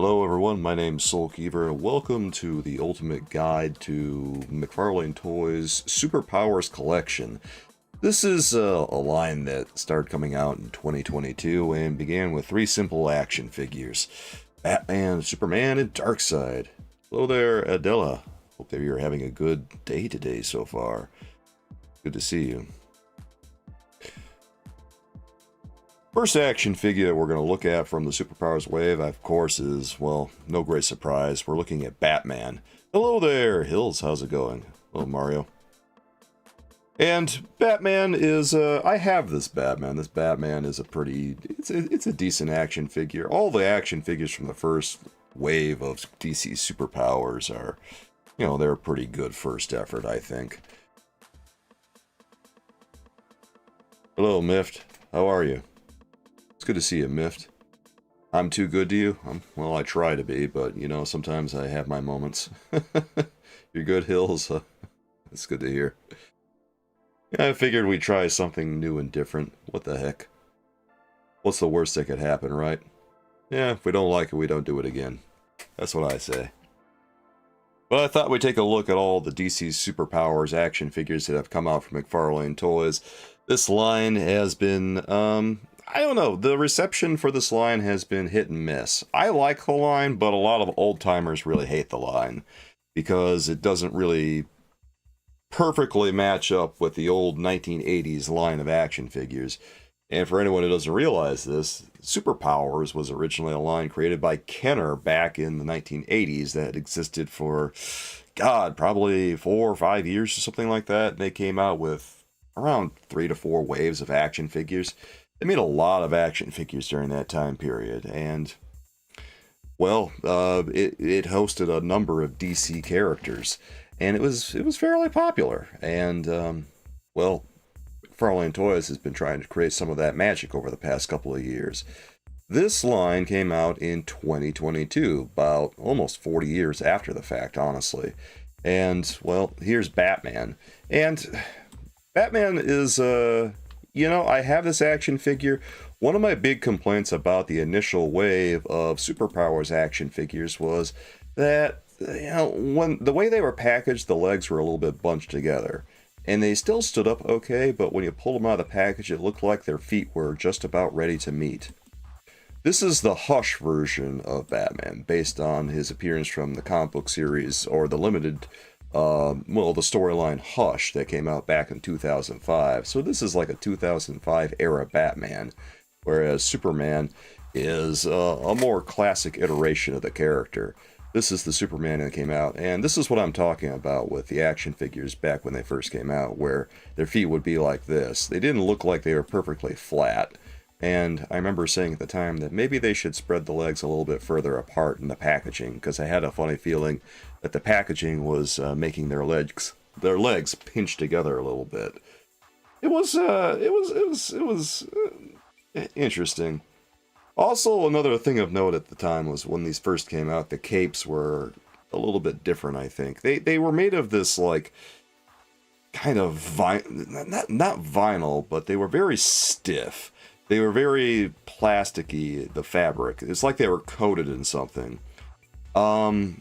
Hello everyone, my name's Soulkeeper, and welcome to the ultimate guide to McFarlane Toys Superpowers Collection. This is a line that started coming out in 2022 and began with three simple action figures. Batman, Superman, and Darkseid. Hello there, Adela. Hope that you're having a good day today so far. Good to see you. First action figure that we're going to look at from the Superpowers wave, of course, is, well, no great surprise. We're looking at Batman. Hello there, Hills. How's it going? Hello, Mario. And Batman is, I have this Batman. This Batman is a pretty, it's a decent action figure. All the action figures from the first wave of DC Superpowers are, you know, they're a pretty good first effort, I think. Hello, Miffed. How are you? It's good to see you, Miffed. I'm too good to you? Well, I try to be, but, you know, sometimes I have my moments. You're good, Hills? It's good to hear. Yeah, I figured we'd try something new and different. What the heck? What's the worst that could happen, right? Yeah, if we don't like it, we don't do it again. That's what I say. But I thought we'd take a look at all the DC Superpowers action figures that have come out from McFarlane Toys. This line has been, I don't know, the reception for this line has been hit and miss. I like the line, but a lot of old-timers really hate the line because it doesn't really perfectly match up with the old 1980s line of action figures. And for anyone who doesn't realize this, Superpowers was originally a line created by Kenner back in the 1980s that existed for, God, probably 4 or 5 years or something like that. And they came out with around 3 to 4 waves of action figures. They made a lot of action figures during that time period, and, well, it hosted a number of DC characters, and it was fairly popular, and, well, McFarlane Toys has been trying to create some of that magic over the past couple of years. This line came out in 2022, about almost 40 years after the fact, honestly, and, well, here's Batman, and Batman is, you know, I have this action figure. One of my big complaints about the initial wave of Superpowers action figures was that, you know, when the way they were packaged, the legs were a little bit bunched together. And they still stood up okay, but when you pulled them out of the package, it looked like their feet were just about ready to meet. This is the Hush version of Batman, based on his appearance from the comic book series, or the limited well, the storyline Hush that came out back in 2005. So this is like a 2005 era Batman, whereas Superman is a more classic iteration of the character. This is the Superman that came out, and this is what I'm talking about with the action figures back when they first came out, where their feet would be like this. They didn't look like they were perfectly flat. And I remember saying at the time that maybe they should spread the legs a little bit further apart in the packaging, because I had a funny feeling that the packaging was making their legs pinch together a little bit. It was interesting. Also, another thing of note at the time was when these first came out, the capes were a little bit different. I think they were made of this like kind of not vinyl, but they were very stiff. They were very plasticky, the fabric. It's like they were coated in something. I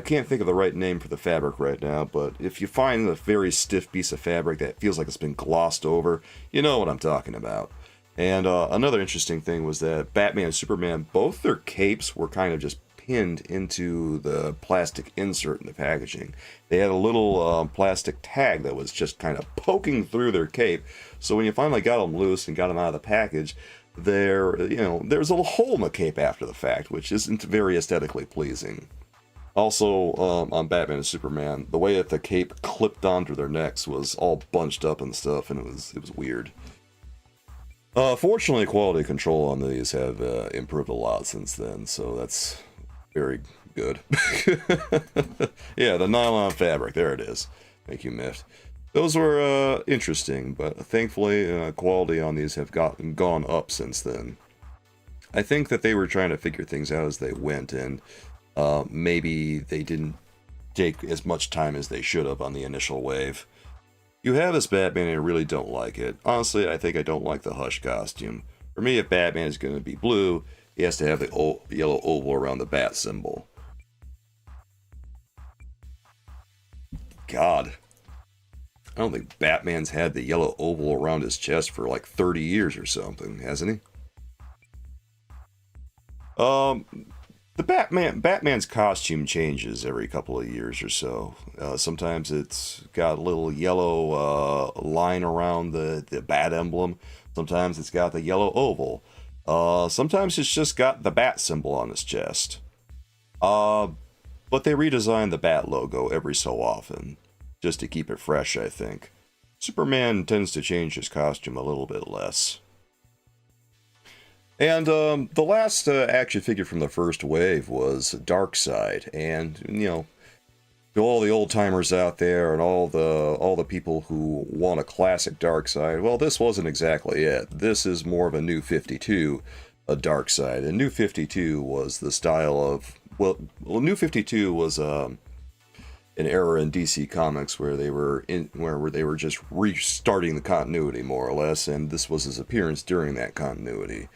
can't think of the right name for the fabric right now, but if you find a very stiff piece of fabric that feels like it's been glossed over, you know what I'm talking about. And another interesting thing was that Batman and Superman, both their capes were kind of just pinned into the plastic insert in the packaging. They had a little plastic tag that was just kind of poking through their cape. So when you finally got them loose and got them out of the package, there's a hole in the cape after the fact, which isn't very aesthetically pleasing. Also, on Batman and Superman, the way that the cape clipped onto their necks was all bunched up and stuff, and it was weird. Fortunately, quality control on these have improved a lot since then, so that's very good. Yeah, the nylon fabric, there it is. Thank you, Miffed. Those were interesting, but thankfully quality on these have gone up since then. I think that they were trying to figure things out as they went, and maybe they didn't take as much time as they should have on the initial wave. You have this Batman and I really don't like it. Honestly, I think I don't like the Hush costume. For me, if Batman is going to be blue, he has to have the yellow oval around the bat symbol. God. I don't think Batman's had the yellow oval around his chest for like 30 years or something, hasn't he? The Batman's costume changes every couple of years or so. Sometimes it's got a little yellow line around the bat emblem. Sometimes it's got the yellow oval. Sometimes it's just got the bat symbol on his chest. But they redesign the bat logo every so often, just to keep it fresh, I think. Superman tends to change his costume a little bit less. And the last action figure from the first wave was Darkseid, and you know, to all the old timers out there and all the people who want a classic Darkseid, well, this wasn't exactly it. This is more of a New 52, a Darkseid. And New 52 was the style of New 52 was an era in DC Comics where they were just restarting the continuity more or less, and this was his appearance during that continuity.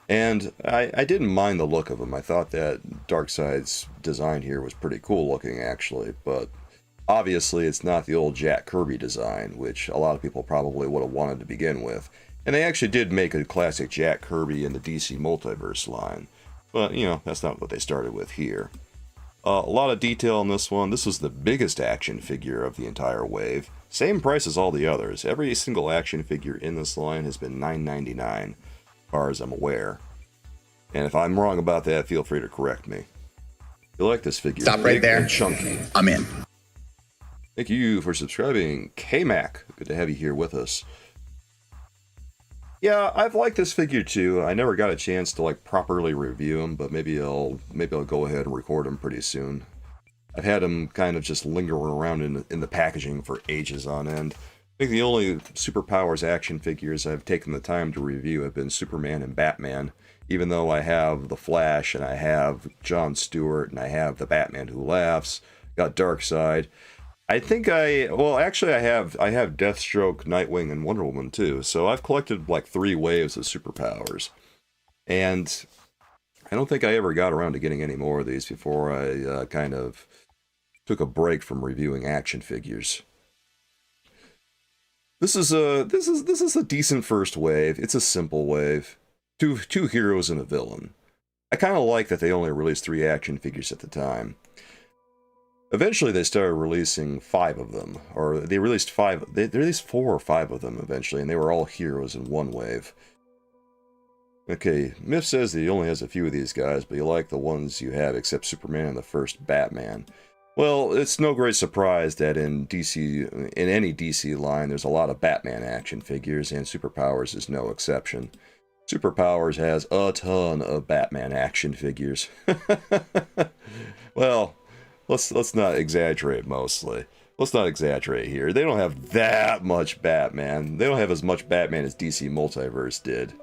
And I didn't mind the look of him. I thought that Darkseid's design here was pretty cool looking, actually. But obviously it's not the old Jack Kirby design, which a lot of people probably would have wanted to begin with. And they actually did make a classic Jack Kirby in the DC Multiverse line. But, you know, that's not what they started with here. A lot of detail in this one. This was the biggest action figure of the entire wave. Same price as all the others. Every single action figure in this line has been $9.99. As far as I'm aware. And if I'm wrong about that, feel free to correct me. If you like this figure, stop right there. Chunky. I'm in. Thank you for subscribing, K-Mac. Good to have you here with us. Yeah, I've liked this figure too. I never got a chance to like properly review him, but maybe I'll go ahead and record him pretty soon. I've had him kind of just lingering around in the packaging for ages on end. I think the only Superpowers action figures I've taken the time to review have been Superman and Batman, even though I have the Flash and I have Jon Stewart and I have the Batman Who Laughs, got Darkseid. I think I have Deathstroke, Nightwing, and Wonder Woman too, so I've collected like 3 waves of Superpowers. And I don't think I ever got around to getting any more of these before I kind of took a break from reviewing action figures. This is a decent first wave. It's a simple wave. Two heroes and a villain. I kind of like that they only released 3 action figures at the time. Eventually they started releasing 5 of them, or they released 5. They released 4 or 5 of them eventually, and they were all heroes in one wave. Okay, Myth says that he only has a few of these guys, but you like the ones you have except Superman and the first Batman. Well, it's no great surprise that in any DC line, there's a lot of Batman action figures, and Superpowers is no exception. Superpowers has a ton of Batman action figures. Well, let's not exaggerate mostly. Let's not exaggerate here. They don't have that much Batman. They don't have as much Batman as DC Multiverse did.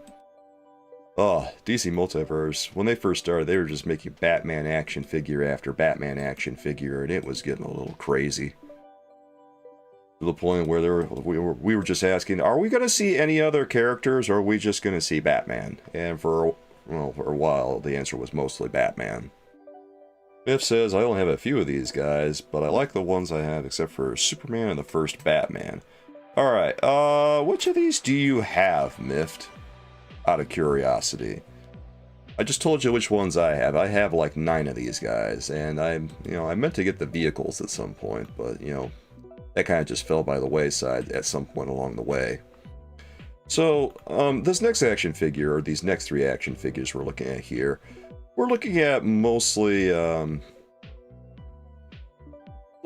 Oh, DC Multiverse, when they first started, they were just making Batman action figure after Batman action figure, and it was getting a little crazy. To the point where we were just asking, are we going to see any other characters, or are we just going to see Batman? And for a while, the answer was mostly Batman. Biff says, I only have a few of these guys, but I like the ones I have, except for Superman and the first Batman. Alright, which of these do you have, Miffed? Out of curiosity. I just told you which ones I have. I have like 9 of these guys, and I meant to get the vehicles at some point, but that kind of just fell by the wayside at some point along the way. So, this next action figure, or these next 3 action figures we're looking at here, we're looking at mostly,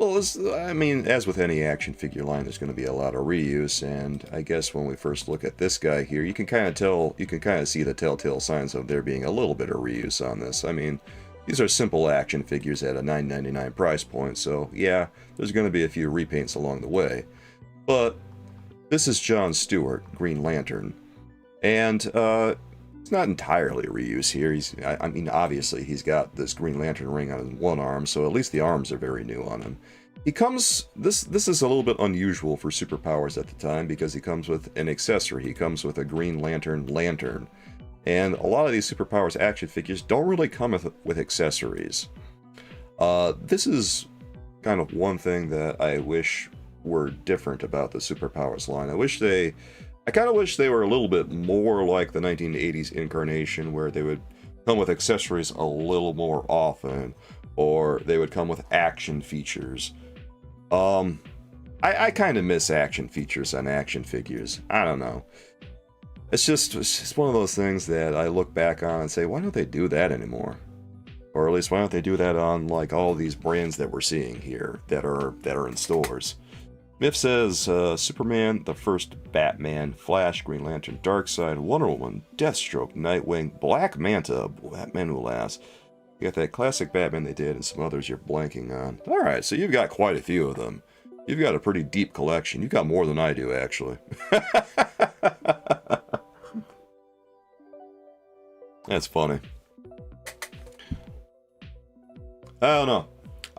as with any action figure line, there's going to be a lot of reuse, and I guess when we first look at this guy here, you can kind of see the telltale signs of there being a little bit of reuse on this. I mean, these are simple action figures at a $9.99 price point, so yeah, there's going to be a few repaints along the way. But this is Jon Stewart, Green Lantern, and it's not entirely reuse here. Obviously he's got this Green Lantern ring on his one arm, so at least the arms are very new on him. This is a little bit unusual for Superpowers at the time, because he comes with an accessory. He comes with a Green Lantern lantern. And a lot of these Superpowers action figures don't really come with accessories. This is kind of one thing that I wish were different about the Superpowers line. I kind of wish they were a little bit more like the 1980s incarnation, where they would come with accessories a little more often, or they would come with action features. I kind of miss action features on action figures. I don't know. It's just one of those things that I look back on and say, why don't they do that anymore? Or at least why don't they do that on like all these brands that we're seeing here that are in stores? Miff says Superman, the first Batman, Flash, Green Lantern, Darkseid, Wonder Woman, Deathstroke, Nightwing, Black Manta, Batman Who Laughs. You got that classic Batman they did and some others you're blanking on. Alright, so you've got quite a few of them. You've got a pretty deep collection. You've got more than I do, actually. That's funny. I don't know.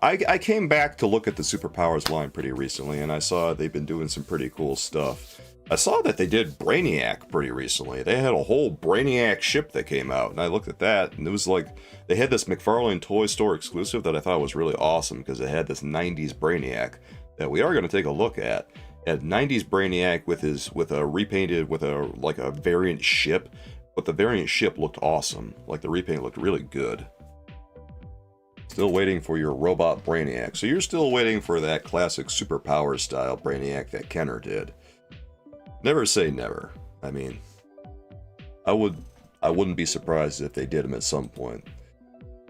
I came back to look at the Superpowers line pretty recently, and I saw they've been doing some pretty cool stuff. I saw that they did Brainiac pretty recently. They had a whole Brainiac ship that came out, and I looked at that, and it was like, they had this McFarlane Toys store exclusive that I thought was really awesome, because it had this 90s Brainiac that we are going to take a look at. At 90s Brainiac with a variant ship, but the variant ship looked awesome. Like the repaint looked really good. Still waiting for your robot Brainiac. So you're still waiting for that classic Superpower style Brainiac that Kenner did. Never say never. I mean, I wouldn't be surprised if they did him at some point.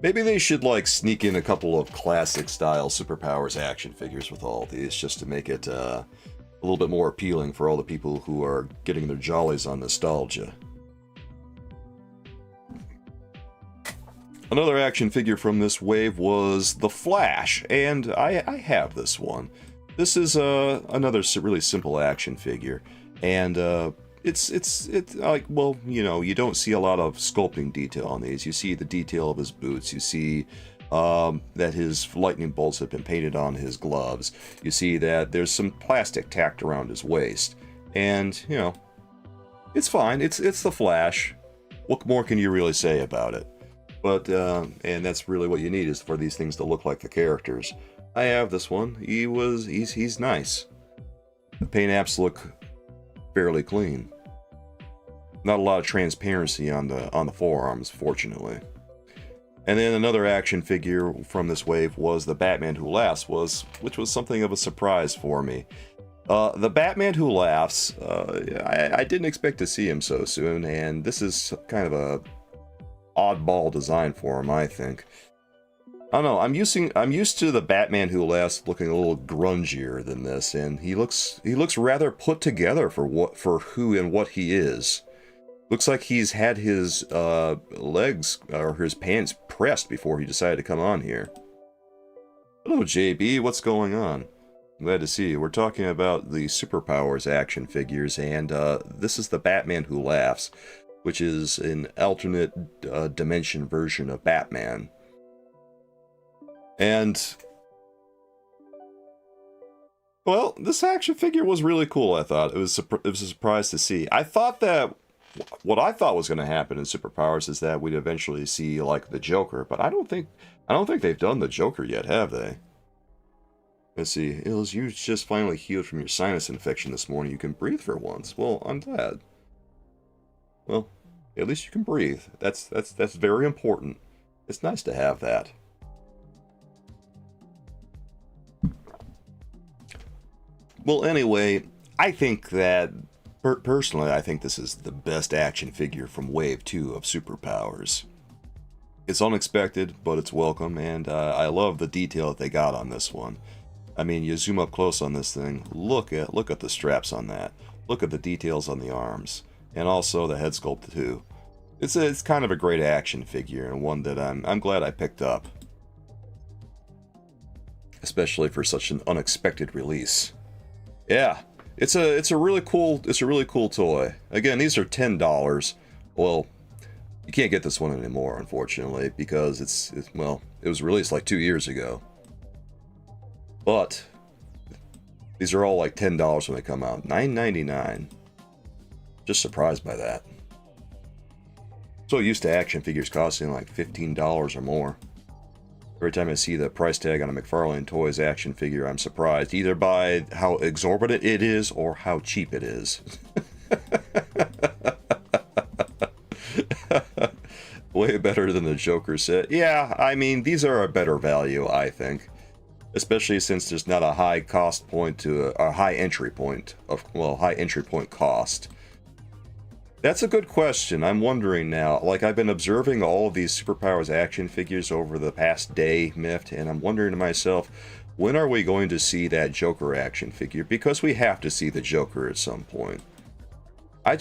Maybe they should like sneak in a couple of classic style Superpowers action figures with all these, just to make it a little bit more appealing for all the people who are getting their jollies on nostalgia. Another action figure from this wave was the Flash, and I have this one. This is another really simple action figure, and it's like, well, you know, you don't see a lot of sculpting detail on these. You see the detail of his boots. You see that his lightning bolts have been painted on his gloves. You see that there's some plastic tacked around his waist, and you know, it's fine. It's the Flash. What more can you really say about it? But, and that's really what you need, is for these things to look like the characters. I have this one. He's nice. The paint apps look fairly clean. Not a lot of transparency on the forearms, fortunately. And then another action figure from this wave was the Batman Who Laughs, which was something of a surprise for me. The Batman Who Laughs, I didn't expect to see him so soon, and this is kind of a oddball design for him, I think. I don't know, I'm used to the Batman Who Laughs looking a little grungier than this, and he looks rather put together for who and what he is. Looks like he's had his legs or his pants pressed before he decided to come on here. Hello JB, what's going on? I'm glad to see you. We're talking about the Superpowers action figures, and this is the Batman Who Laughs, which is an alternate dimension version of Batman. And, well, this action figure was really cool, I thought. It was a surprise to see. I thought that, what I thought was going to happen in Superpowers is that we'd eventually see, like, the Joker, but I don't think they've done the Joker yet, have they? Let's see. Ills, you just finally healed from your sinus infection this morning. You can breathe for once. Well, I'm glad. Well, at least you can breathe. That's very important. It's nice to have that. Well, anyway, I think that, personally, I think this is the best action figure from Wave 2 of Superpowers. It's unexpected, but it's welcome, and I love the detail that they got on this one. I mean, you zoom up close on this thing, look at the straps on that. Look at the details on the arms. And also the head sculpt too. It's kind of a great action figure, and one that I'm glad I picked up, especially for such an unexpected release. Yeah, it's a really cool toy. Again, these are $10. Well, you can't get this one anymore, unfortunately, because it was released like 2 years ago. But these are all like $10 when they come out. $9.99. Just surprised by that. So used to action figures costing like $15 or more. Every time I see the price tag on a McFarlane Toys action figure, I'm surprised, either by how exorbitant it is or how cheap it is. Way better than the Joker set. Yeah, I mean, these are a better value, I think. Especially since there's not a high cost point to a high entry point of, well, high entry point cost. That's a good question. I'm wondering now. Like, I've been observing all of these Superpowers action figures over the past day, Mift, and I'm wondering to myself, when are we going to see that Joker action figure? Because we have to see the Joker at some point. I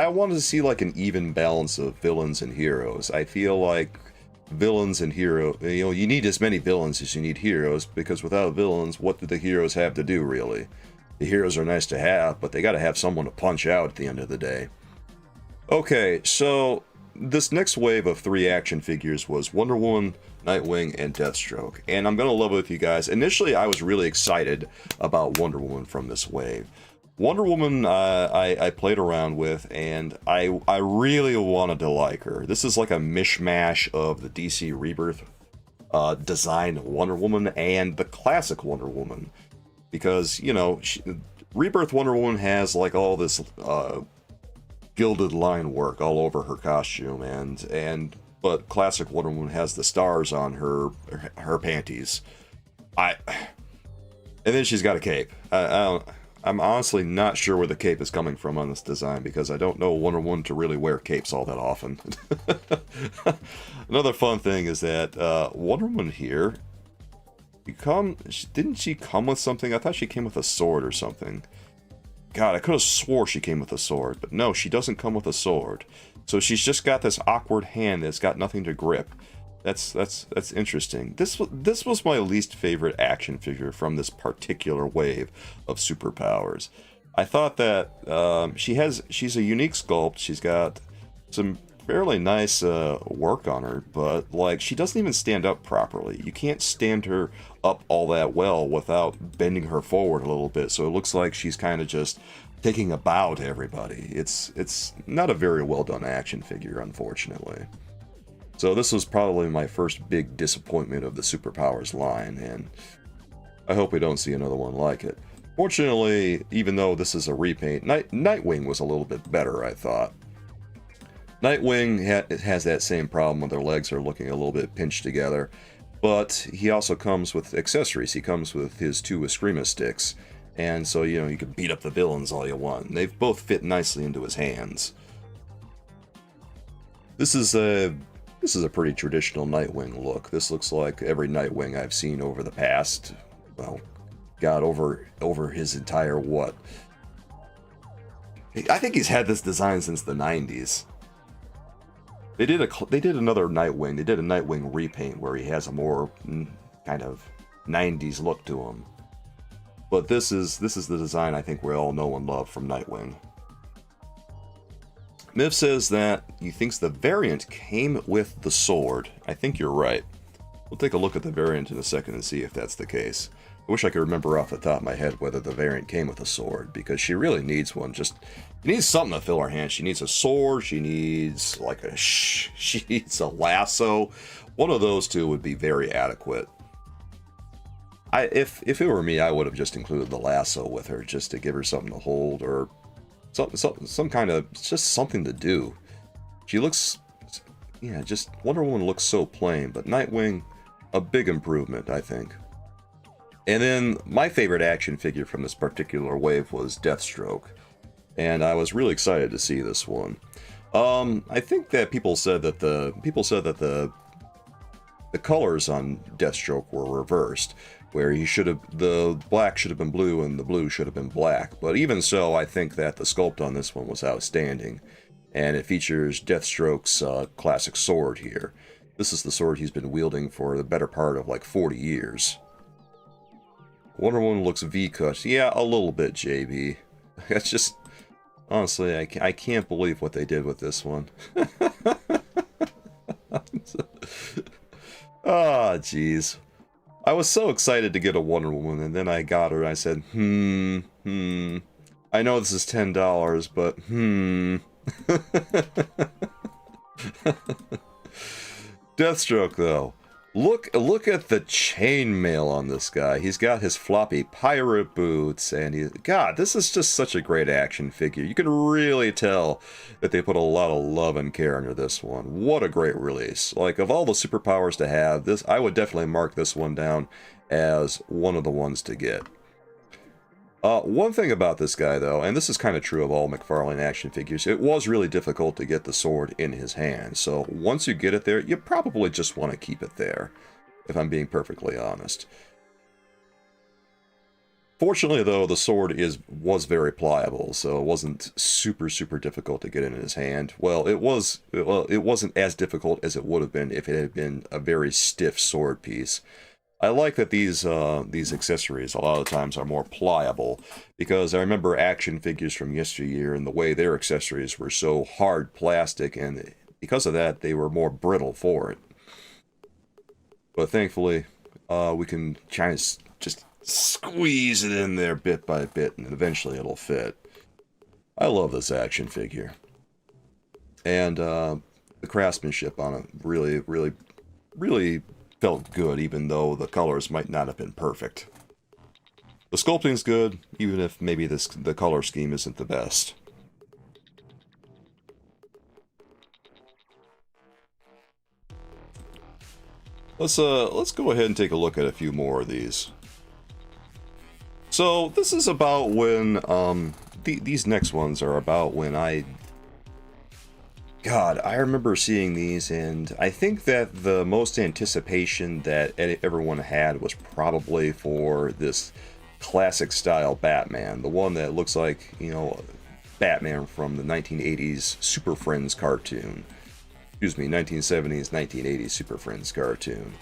want to see like an even balance of villains and heroes. I feel like villains and heroes, you know, you need as many villains as you need heroes, because without villains, what do the heroes have to do, really? The heroes are nice to have, but they got to have someone to punch out at the end of the day. Okay, so this next wave of 3 action figures was Wonder Woman, Nightwing, and Deathstroke. And I'm going to level with you guys. Initially, I was really excited about Wonder Woman from this wave. Wonder Woman, I played around with, and I really wanted to like her. This is like a mishmash of the DC Rebirth design Wonder Woman and the classic Wonder Woman. Because, you know, Rebirth Wonder Woman has like all this gilded line work all over her costume, but classic Wonder Woman has the stars on her panties. And then she's got a cape. I'm honestly not sure where the cape is coming from on this design, because I don't know Wonder Woman to really wear capes all that often. Another fun thing is that Wonder Woman here, didn't she come with something? I thought she came with a sword or something. God, I could have swore she came with a sword, but no, she doesn't come with a sword. So she's just got this awkward hand that's got nothing to grip. That's interesting. This was my least favorite action figure from this particular wave of Superpowers. I thought that she's a unique sculpt. She's got some fairly nice work on her, but like, she doesn't even stand up properly. You can't stand her up all that well without bending her forward a little bit, so it looks like she's kind of just taking a bow to everybody. It's not a very well done action figure, unfortunately. So this was probably my first big disappointment of the Superpowers line, and I hope we don't see another one like it. Fortunately, even though this is a repaint, Nightwing was a little bit better, I thought. Nightwing has that same problem, with their legs are looking a little bit pinched together, but he also comes with accessories. He comes with his 2 Eskrima sticks, and so, you know, you can beat up the villains all you want. And they've both fit nicely into his hands. This is a pretty traditional Nightwing look. This looks like every Nightwing I've seen over the past, well, God, over his entire what? I think he's had this design since the 90s. They did another Nightwing. They did a Nightwing repaint where he has a more kind of 90s look to him. But this is the design I think we all know and love from Nightwing. Miff says that he thinks the variant came with the sword. I think you're right. We'll take a look at the variant in a second and see if that's the case. I wish I could remember off the top of my head whether the variant came with a sword, because she really needs one. She needs something to fill her hand. She needs a sword, she needs like she needs a lasso. One of those two would be very adequate. If it were me, I would have just included the lasso with her, just to give her something to hold, or some kind of, just something to do. She looks, yeah, just Wonder Woman looks so plain, but Nightwing, a big improvement, I think. And then my favorite action figure from this particular wave was Deathstroke, and I was really excited to see this one. I think that people said that the colors on Deathstroke were reversed, where the black should have been blue and the blue should have been black. But even so, I think that the sculpt on this one was outstanding, and it features Deathstroke's classic sword here. This is the sword he's been wielding for the better part of like 40 years. Wonder Woman looks V-cut. Yeah, a little bit, JB. That's just, honestly, I can't believe what they did with this one. Ah, jeez. I was so excited to get a Wonder Woman, and then I got her, and I said, I know this is $10, but Deathstroke, though. Look at the chainmail on this guy. He's got his floppy pirate boots, and God, this is just such a great action figure. You can really tell that they put a lot of love and care into this one. What a great release. Like, of all the superpowers to have, this, I would definitely mark this one down as one of the ones to get. One thing about this guy, though, and this is kind of true of all McFarlane action figures, it was really difficult to get the sword in his hand. So once you get it there, you probably just want to keep it there, if I'm being perfectly honest. Fortunately, though, the sword was very pliable, so it wasn't super difficult to get in his hand. Well, it wasn't as difficult as it would have been if it had been a very stiff sword piece. I like that these accessories a lot of times are more pliable, because I remember action figures from yesteryear and the way their accessories were so hard plastic, and because of that they were more brittle for it. But thankfully we can kind of just squeeze it in there bit by bit, and eventually it'll fit. I love this action figure, and the craftsmanship on it really felt good, even though the colors might not have been perfect. The sculpting's good, even if maybe the color scheme isn't the best. Let's go ahead and take a look at a few more of these. So this is about when these next ones are about when God, I remember seeing these, and I think that the most anticipation that everyone had was probably for this classic style Batman, the one that looks like, you know, Batman from the 1980s Super Friends cartoon. Excuse me, 1970s, 1980s Super Friends cartoon.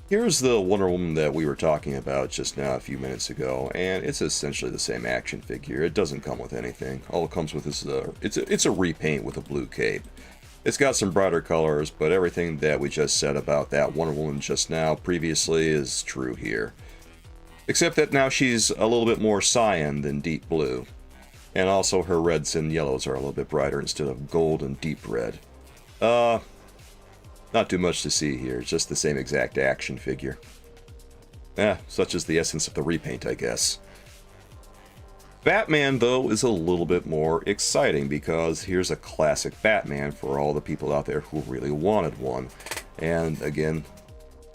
Here's the Wonder Woman that we were talking about just now a few minutes ago, and it's essentially the same action figure. It doesn't come with anything. All it comes with is it's a repaint with a blue cape. It's got some brighter colors, but everything that we just said about that Wonder Woman just now previously is true here. Except that now she's a little bit more cyan than deep blue. And also her reds and yellows are a little bit brighter instead of gold and deep red. Not too much to see here, it's just the same exact action figure. Such is the essence of the repaint, I guess. Batman, though, is a little bit more exciting, because here's a classic Batman for all the people out there who really wanted one. And again,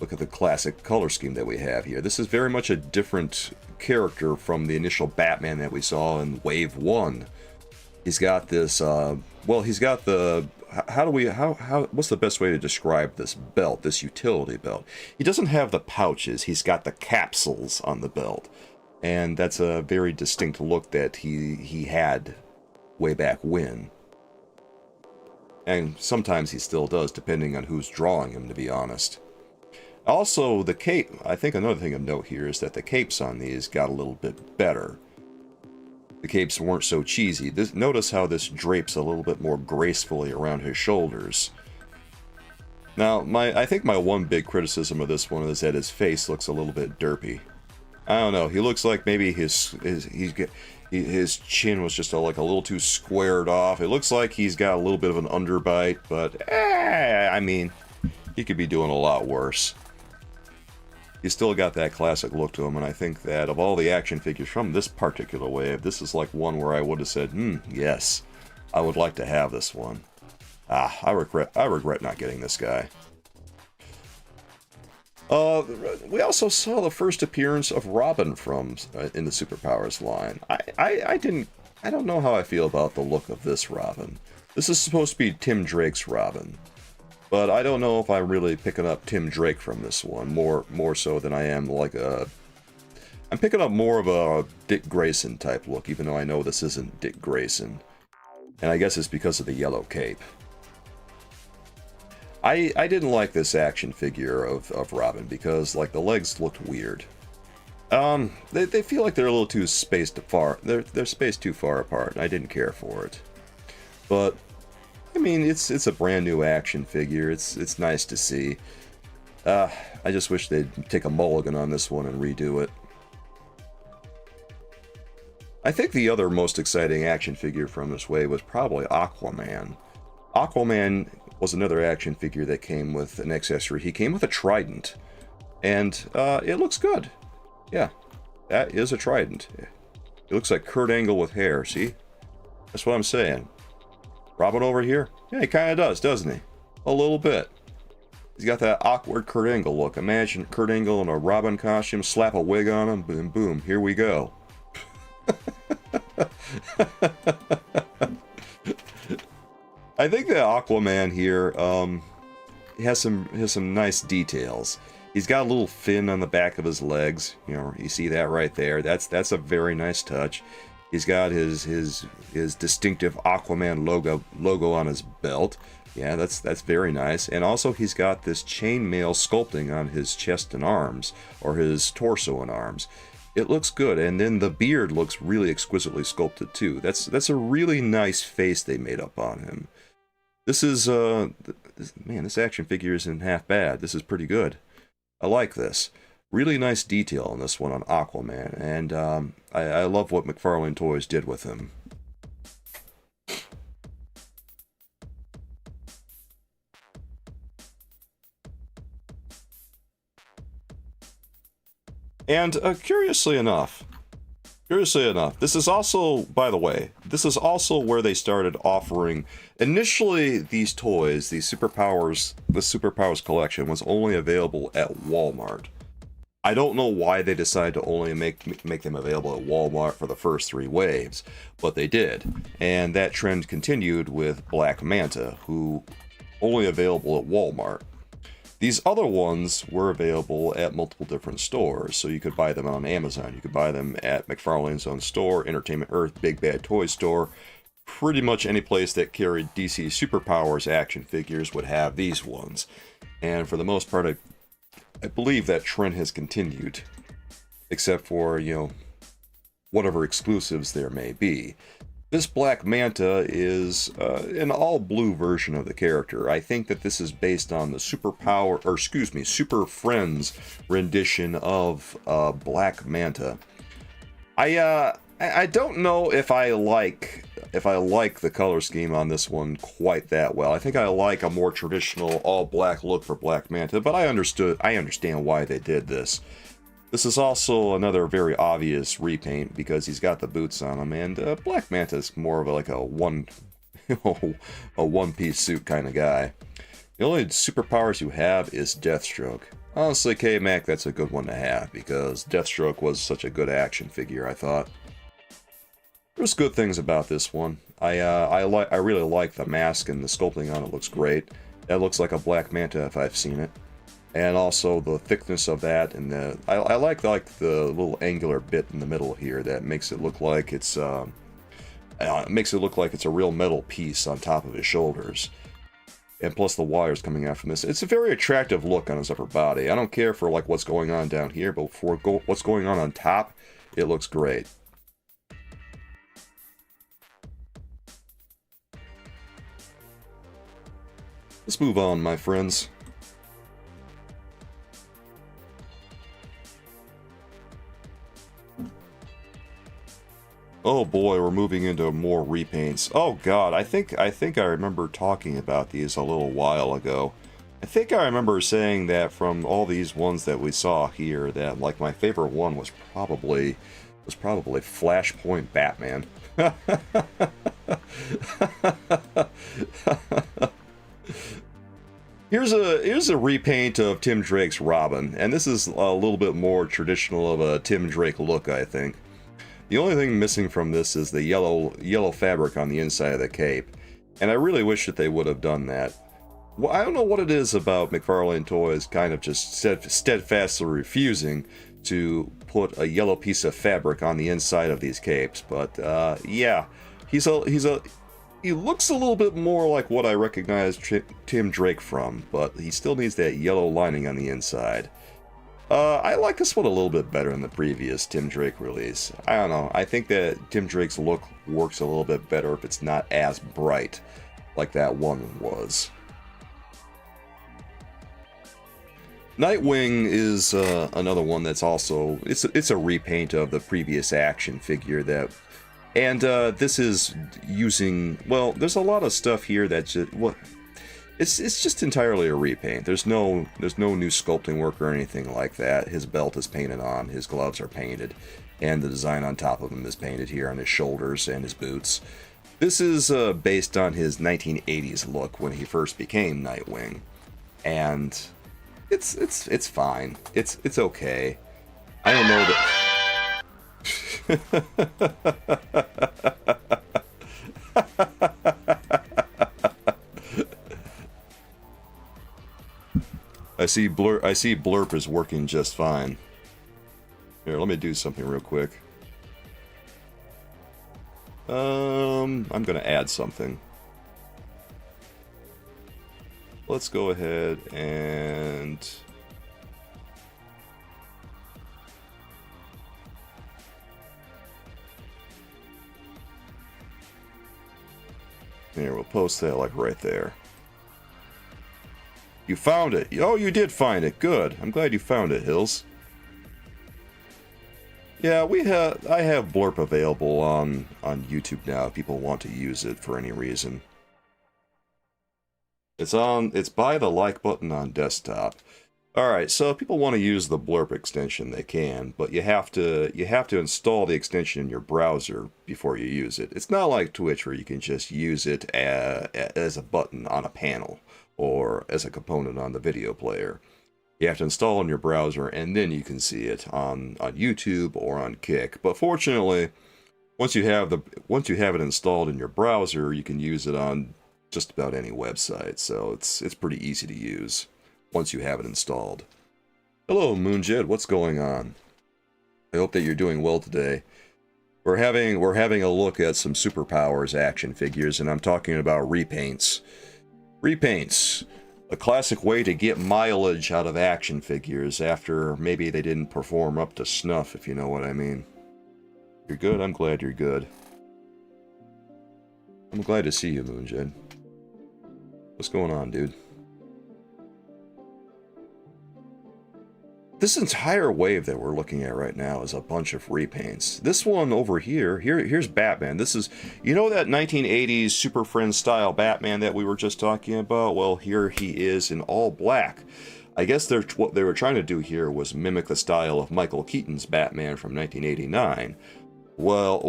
look at the classic color scheme that we have here. This is very much a different character from the initial Batman that we saw in Wave 1. He's got this, well, he's got the... what's the best way to describe this belt, this utility belt? He doesn't have the pouches, he's got the capsules on the belt. And that's a very distinct look that he had way back when. And sometimes he still does, depending on who's drawing him, to be honest. Also, the cape, I think another thing of note here is that the capes on these got a little bit better. The capes weren't so cheesy. Notice how this drapes a little bit more gracefully around his shoulders. Now, I think my one big criticism of this one is that his face looks a little bit derpy. I don't know, he looks like maybe his chin was just like a little too squared off. It looks like he's got a little bit of an underbite, but I mean, he could be doing a lot worse. He's still got that classic look to him, and I think that of all the action figures from this particular wave, this is like one where I would have said, yes, I would like to have this one. I regret not getting this guy. We also saw the first appearance of Robin from in the Superpowers line. I don't know how I feel about the look of this Robin. This is supposed to be Tim Drake's Robin, but I don't know if I'm really picking up Tim Drake from this one more so than I am like I'm picking up more of a Dick Grayson type look, even though I know this isn't Dick Grayson, and I guess it's because of the yellow cape. I didn't like this action figure of Robin because, like, the legs looked weird. They feel like they're a little too spaced apart. They're spaced too far apart, and I didn't care for it. But I mean, it's a brand new action figure. It's nice to see. I just wish they'd take a mulligan on this one and redo it. I think the other most exciting action figure from this wave was probably Aquaman. Aquaman was another action figure that came with an accessory. He came with a trident, and it looks good. Yeah, that is a trident. It looks like Kurt Angle with hair, see? That's what I'm saying. Robin over here? Yeah, he kind of does, doesn't he? A little bit. He's got that awkward Kurt Angle look. Imagine Kurt Angle in a Robin costume, slap a wig on him, boom, boom, here we go. I think that Aquaman here has some nice details. He's got a little fin on the back of his legs. You know, you see that right there. That's a very nice touch. He's got his distinctive Aquaman logo on his belt. Yeah, that's very nice. And also he's got this chainmail sculpting on his chest and arms, or his torso and arms. It looks good, and then the beard looks really exquisitely sculpted too. That's a really nice face they made up on him. This is man, this action figure isn't half bad. This is pretty good. I like this. Really nice detail on this one on Aquaman, and I love what McFarlane Toys did with him. And curiously enough, this is also, by the way, this is also where they started offering, initially these toys, these Superpowers, the Superpowers collection was only available at Walmart. I don't know why they decided to only make them available at Walmart for the first 3 waves, but they did. And that trend continued with Black Manta, who only available at Walmart. These other ones were available at multiple different stores, so you could buy them on Amazon, you could buy them at McFarlane's own store, Entertainment Earth, Big Bad Toy Store. Pretty much any place that carried DC Superpowers action figures would have these ones. And for the most part, I believe that trend has continued, except for, you know, whatever exclusives there may be. This Black Manta is an all-blue version of the character. I think that this is based on the Super Friends rendition of Black Manta. I don't know if I like the color scheme on this one quite that well. I think I like a more traditional all-black look for Black Manta, but I understand why they did this. This is also another very obvious repaint because he's got the boots on him, and Black Manta is more of a one-piece suit kind of guy. The only superpowers you have is Deathstroke. Honestly, K-Mac, that's a good one to have because Deathstroke was such a good action figure, I thought. There's good things about this one. I really like the mask, and the sculpting on it looks great. That looks like a Black Manta if I've seen it. And also the thickness of that, and I like the little angular bit in the middle here that makes it look like it's a real metal piece on top of his shoulders. And plus the wires coming out from this. It's a very attractive look on his upper body. I don't care for like what's going on down here, but for what's going on top, it looks great. Let's move on, my friends. Oh boy, we're moving into more repaints. Oh god, I think I remember talking about these a little while ago. I think I remember saying that from all these ones that we saw here, that like my favorite one was probably Flashpoint Batman. Here's a repaint of Tim Drake's Robin, and this is a little bit more traditional of a Tim Drake look, I think. The only thing missing from this is the yellow fabric on the inside of the cape, and I really wish that they would have done that. Well, I don't know what it is about McFarlane Toys kind of just steadfastly refusing to put a yellow piece of fabric on the inside of these capes, but yeah, he looks a little bit more like what I recognize Tim Drake from, but he still needs that yellow lining on the inside. I like this one a little bit better than the previous Tim Drake release. I don't know, I think that Tim Drake's look works a little bit better if it's not as bright like that one was. Nightwing is another one that's also, it's a repaint of the previous action figure that, and this is using, well, there's a lot of stuff here that's just, It's just entirely a repaint. There's no new sculpting work or anything like that. His belt is painted on, his gloves are painted, and the design on top of him is painted here on his shoulders and his boots. This is based on his 1980s look when he first became Nightwing, and it's fine. It's okay. I don't know that. I see Blurp is working just fine. Here, let me do something real quick. I'm gonna add something. Let's go ahead and here, we'll post that like right there. You found it. Oh, you did find it. Good. I'm glad you found it, Hills. Yeah, I have Blurp available on YouTube now if people want to use it for any reason. It's by the like button on desktop. Alright, so if people want to use the Blurp extension, they can, but you have to install the extension in your browser before you use it. It's not like Twitch where you can just use it as a button on a panel or as a component on the video player. You have to install in your browser, and then you can see it on YouTube or on Kick. But fortunately, once you have it installed in your browser, you can use it on just about any website. So it's pretty easy to use once you have it installed. Hello, Moonjet. What's going on? I hope that you're doing well today. We're having a look at some Superpowers action figures, and I'm talking about repaints. Repaints. A classic way to get mileage out of action figures after maybe they didn't perform up to snuff, if you know what I mean. You're good? I'm glad you're good. I'm glad to see you, Moonjed. What's going on, dude? This entire wave that we're looking at right now is a bunch of repaints. This one over here's Batman. This is, you know that 1980s Super Friends style Batman that we were just talking about? Well, here he is in all black. I guess what they were trying to do here was mimic the style of Michael Keaton's Batman from 1989. Well,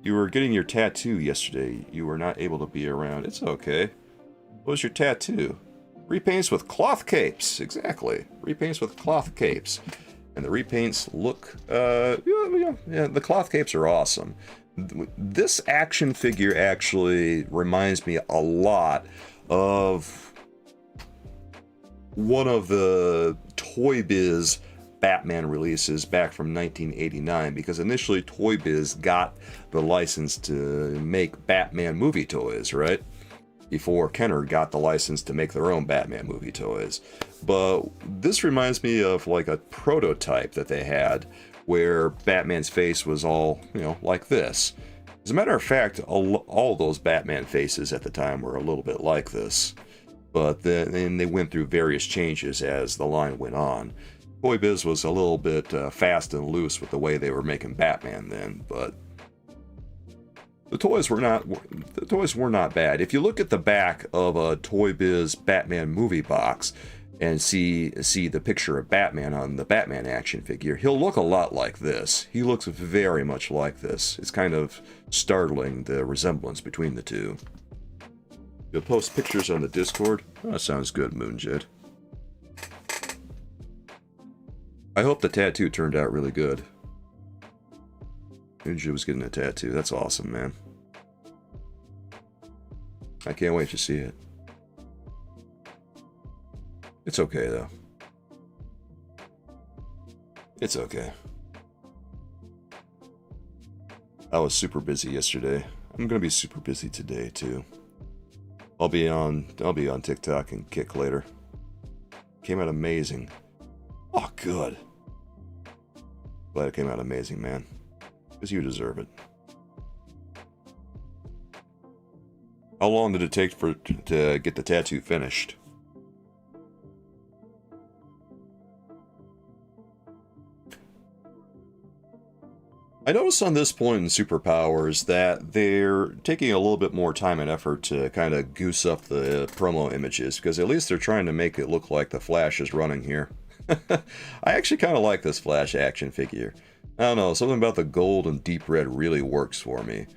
you were getting your tattoo yesterday. You were not able to be around. It's okay. What was your tattoo? Repaints with cloth capes, exactly. Repaints with cloth capes. And the repaints look, yeah, the cloth capes are awesome. This action figure actually reminds me a lot of one of the Toy Biz Batman releases back from 1989, because initially Toy Biz got the license to make Batman movie toys, right? Before Kenner got the license to make their own Batman movie toys. But this reminds me of like a prototype that they had where Batman's face was all, like this. As a matter of fact, all those Batman faces at the time were a little bit like this. But then they went through various changes as the line went on. Toy Biz was a little bit fast and loose with the way they were making Batman then, but the toys were not bad. If you look at the back of a Toy Biz Batman movie box and see the picture of Batman on the Batman action figure, he'll look a lot like this. He looks very much like this. It's kind of startling, the resemblance between the two. You'll post pictures on the Discord? Oh, that sounds good, Moonjet. I hope the tattoo turned out really good. Moonjet was getting a tattoo. That's awesome, man. I can't wait to see it. It's okay, though. It's okay. I was super busy yesterday. I'm gonna be super busy today, too. I'll be on TikTok and Kick later. Came out amazing. Oh, good. Glad it came out amazing, man. Because you deserve it. How long did it take to get the tattoo finished? I noticed on this point in Superpowers that they're taking a little bit more time and effort to kind of goose up the promo images, because at least they're trying to make it look like the Flash is running here. I actually kind of like this Flash action figure. I don't know, something about the gold and deep red really works for me.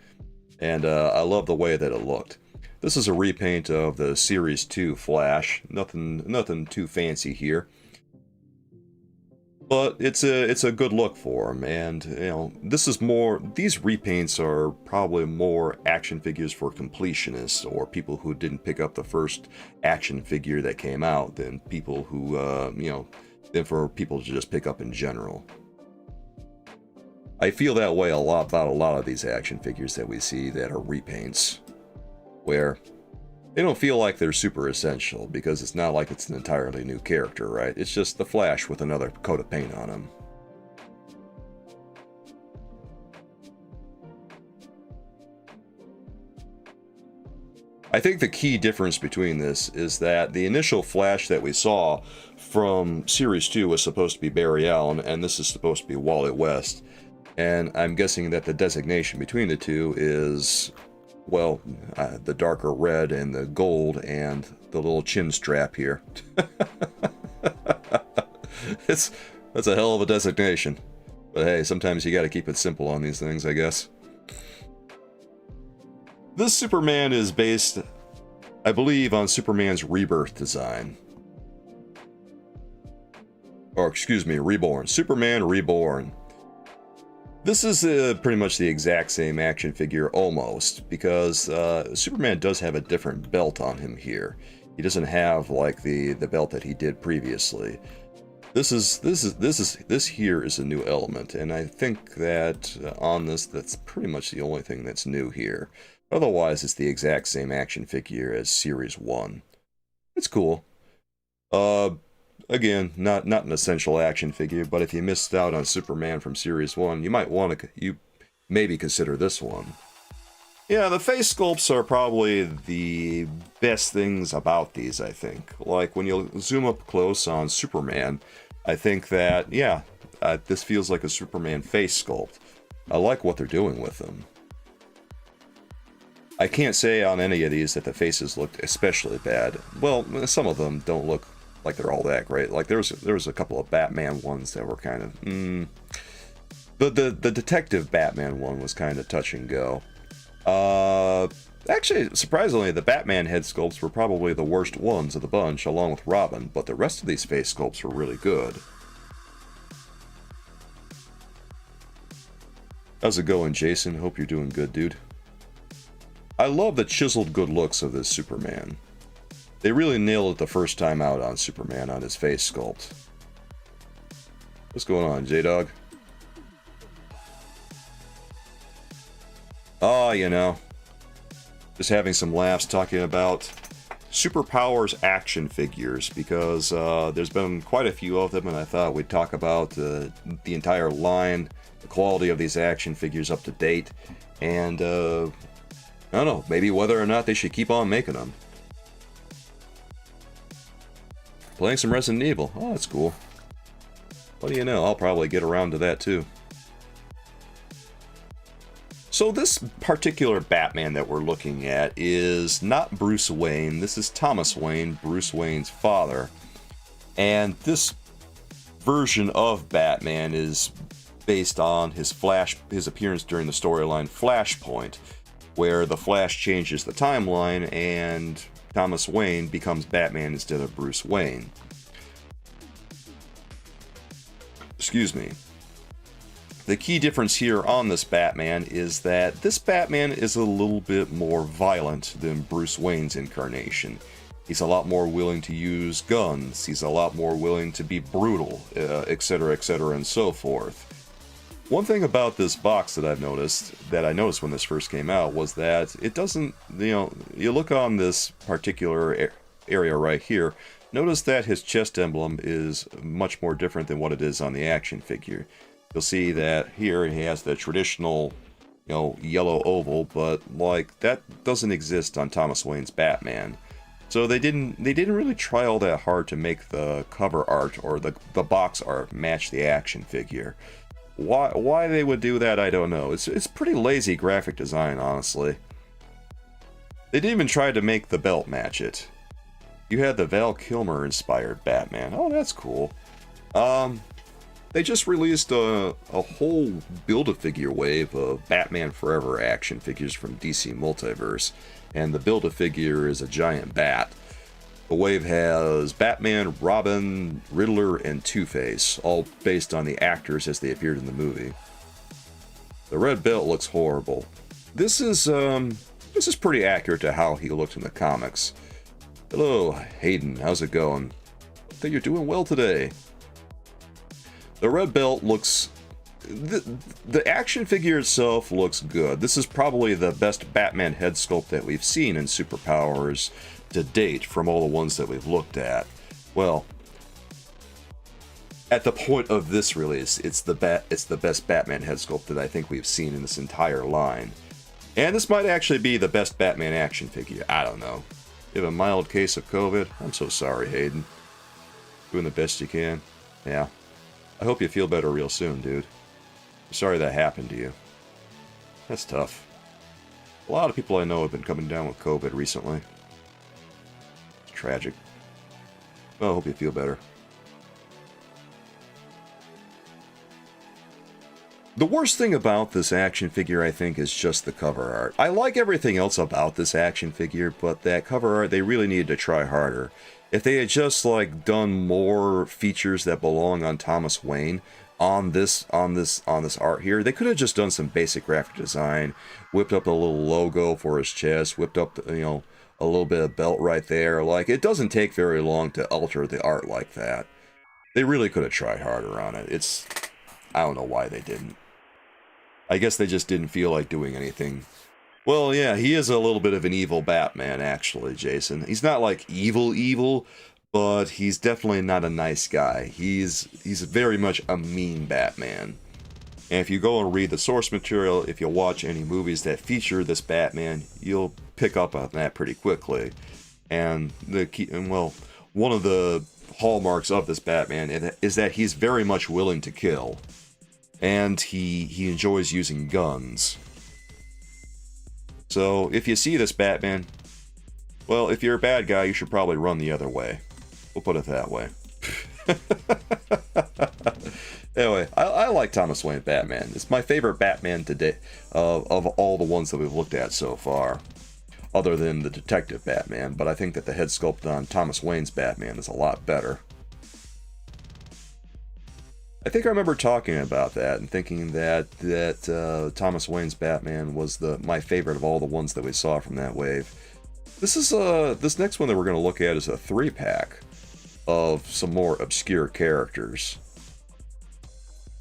And I love the way that it looked. This is a repaint of the Series 2 Flash. Nothing too fancy here. But it's a good look for him, and you know, this is more, these repaints are probably more action figures for completionists or people who didn't pick up the first action figure that came out than people who you know, than for people to just pick up in general. I feel that way a lot about a lot of these action figures that we see that are repaints, where they don't feel like they're super essential, because it's not like it's an entirely new character, right? It's just the Flash with another coat of paint on him. I think the key difference between this is that the initial Flash that we saw from Series 2 was supposed to be Barry Allen, and this is supposed to be Wally West. And I'm guessing that the designation between the two is, well, the darker red and the gold and the little chin strap here. That's a hell of a designation. But hey, sometimes you gotta keep it simple on these things, I guess. This Superman is based, I believe, on Superman's Rebirth design. Or, excuse me, Reborn. Superman Reborn. This is pretty much the exact same action figure, almost, because Superman does have a different belt on him here. He doesn't have like the belt that he did previously. This here is a new element, and I think that on this, that's pretty much the only thing that's new here. Otherwise, it's the exact same action figure as Series 1. It's cool. Again, not an essential action figure, but if you missed out on Superman from Series 1, you might want to maybe consider this one. Yeah, the face sculpts are probably the best things about these, I think. Like, when you zoom up close on Superman, I think that, yeah, this feels like a Superman face sculpt. I like what they're doing with them. I can't say on any of these that the faces looked especially bad. Well, some of them don't look like they're all that great. Like there was a couple of Batman ones that were kind of the detective Batman one was kind of touch and go. Actually, surprisingly, the Batman head sculpts were probably the worst ones of the bunch, along with Robin, but the rest of these face sculpts were really good. How's it going, Jason? Hope you're doing good, dude. I love the chiseled good looks of this Superman. They really nailed it the first time out on Superman on his face sculpt. What's going on, J-Dog? Oh, you know, just having some laughs talking about Superpowers action figures, because there's been quite a few of them, and I thought we'd talk about the entire line, the quality of these action figures up to date, and I don't know, maybe whether or not they should keep on making them. Playing some Resident Evil. Oh, that's cool. What do you know? I'll probably get around to that too. So this particular Batman that we're looking at is not Bruce Wayne. This is Thomas Wayne, Bruce Wayne's father. And this version of Batman is based on his appearance during the storyline Flashpoint, where the Flash changes the timeline and Thomas Wayne becomes Batman instead of Bruce Wayne. Excuse me. The key difference here on this Batman is that this Batman is a little bit more violent than Bruce Wayne's incarnation. He's a lot more willing to use guns, he's a lot more willing to be brutal, etc., and so forth. One thing about this box that I noticed when this first came out, was that it doesn't, you know, you look on this particular area right here, notice that his chest emblem is much more different than what it is on the action figure. You'll see that here he has the traditional, you know, yellow oval, but like that doesn't exist on Thomas Wayne's Batman. So they didn't really try all that hard to make the cover art or the box art match the action figure. Why they would do that, I don't know. It's pretty lazy graphic design, honestly. They didn't even try to make the belt match it. You had the Val Kilmer inspired Batman. Oh, that's cool. They just released a whole Build-A-Figure wave of Batman Forever action figures from DC Multiverse, and the Build-A-Figure is a giant bat. The wave has Batman, Robin, Riddler, and Two-Face, all based on the actors as they appeared in the movie. The red belt looks horrible. This is pretty accurate to how he looked in the comics. Hello, Hayden, how's it going? I think you're doing well today. The red belt looks... The action figure itself looks good. This is probably the best Batman head sculpt that we've seen in Superpowers to date from all the ones that we've looked at. Well, at the point of this release, it's the best Batman head sculpt that I think we've seen in this entire line. And this might actually be the best Batman action figure. I don't know. You have a mild case of COVID? I'm so sorry, Hayden. Doing the best you can. Yeah. I hope you feel better real soon, dude. I'm sorry that happened to you. That's tough. A lot of people I know have been coming down with COVID recently. It's tragic. Well, I hope you feel better. The worst thing about this action figure, I think, is just the cover art. I like everything else about this action figure, but that cover art, they really needed to try harder. If they had just, like, done more features that belong on Thomas Wayne on this art here, they could have just done some basic graphic design, whipped up a little logo for his chest, whipped up, you know, a little bit of belt right there. Like, it doesn't take very long to alter the art like that. They really could have tried harder on it. I don't know why they didn't. I guess they just didn't feel like doing anything. Well, yeah, he is a little bit of an evil Batman, actually, Jason. He's not like evil, but he's definitely not a nice guy. He's very much a mean Batman. And if you go and read the source material, if you watch any movies that feature this Batman, you'll pick up on that pretty quickly. And one of the hallmarks of this Batman is that he's very much willing to kill. And he enjoys using guns. So, if you see this Batman, well, if you're a bad guy, you should probably run the other way. We'll put it that way. Anyway, I like Thomas Wayne Batman. It's my favorite Batman today of all the ones that we've looked at so far. Other than the Detective Batman, but I think that the head sculpt on Thomas Wayne's Batman is a lot better. I think I remember talking about that and thinking that Thomas Wayne's Batman was my favorite of all the ones that we saw from that wave. This next one that we're going to look at is a 3-pack of some more obscure characters.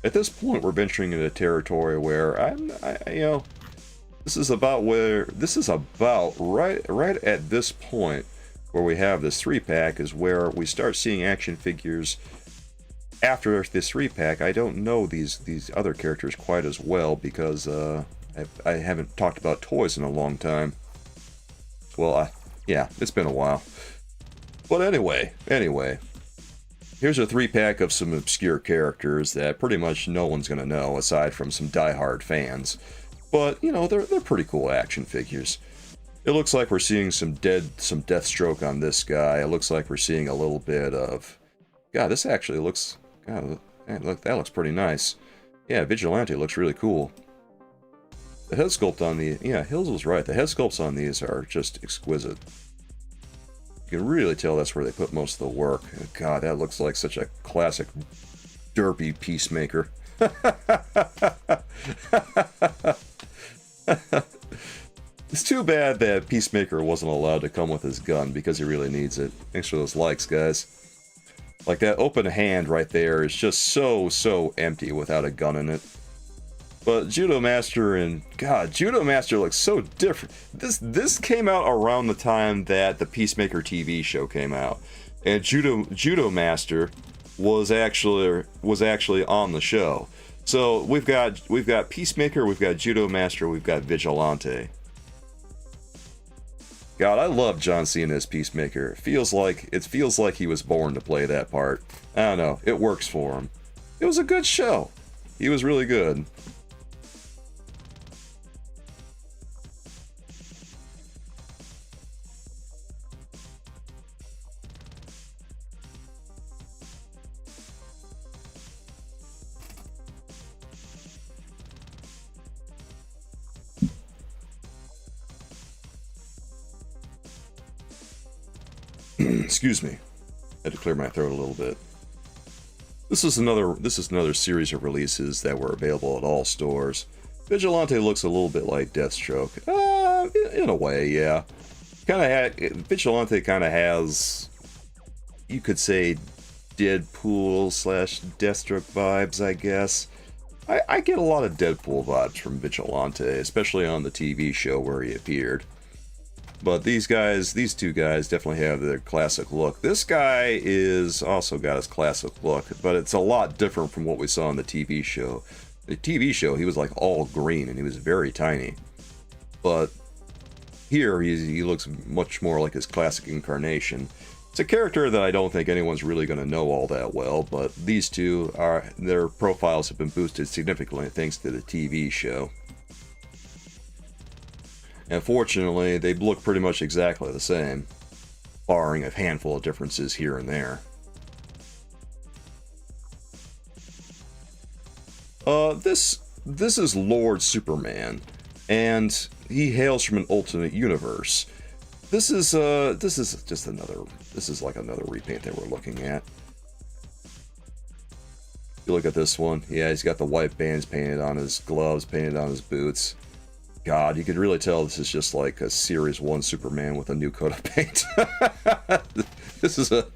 At this point, we're venturing into territory where this is about right at this point where we have this 3-pack is where we start seeing action figures. After this 3-pack, I don't know these other characters quite as well because I haven't talked about toys in a long time. Well, yeah, it's been a while. But anyway, here's a 3-pack of some obscure characters that pretty much no one's gonna know aside from some diehard fans. But you know, they're pretty cool action figures. It looks like we're seeing some Deathstroke on this guy. It looks like we're seeing a little bit of. God, this actually looks. God, look, that looks pretty nice. Yeah, Vigilante looks really cool. The head sculpt on Hills was right. The head sculpts on these are just exquisite. You can really tell that's where they put most of the work. God, that looks like such a classic derpy Peacemaker. It's too bad that Peacemaker wasn't allowed to come with his gun because he really needs it. Thanks for those likes, guys. Like, that open hand right there is just so empty without a gun in it. But Judo Master Judo Master looks so different. This came out around the time that the Peacemaker TV show came out. And Judo Master was actually on the show. So we've got Peacemaker, we've got Judo Master, we've got Vigilante. God, I love John Cena as Peacemaker. It feels like he was born to play that part. I don't know, it works for him. It was a good show. He was really good. Excuse me. Had to clear my throat a little bit. This is another series of releases that were available at all stores. Vigilante looks a little bit like Deathstroke. In a way, yeah. Vigilante kind of has, you could say, Deadpool / Deathstroke vibes, I guess. I get a lot of Deadpool vibes from Vigilante, especially on the TV show where he appeared. But these two guys definitely have their classic look. This guy is also got his classic look, but it's a lot different from what we saw on the TV show. The TV show, he was like all green and he was very tiny. But here, he looks much more like his classic incarnation. It's a character that I don't think anyone's really going to know all that well, but these two, their profiles have been boosted significantly thanks to the TV show. And fortunately, they look pretty much exactly the same, barring a handful of differences here and there. This is Lord Superman, and he hails from an alternate universe. This is like another repaint that we're looking at. You look at this one, yeah, he's got the white bands painted on his gloves, painted on his boots. God, you could really tell this is just like a Series 1 Superman with a new coat of paint. This is a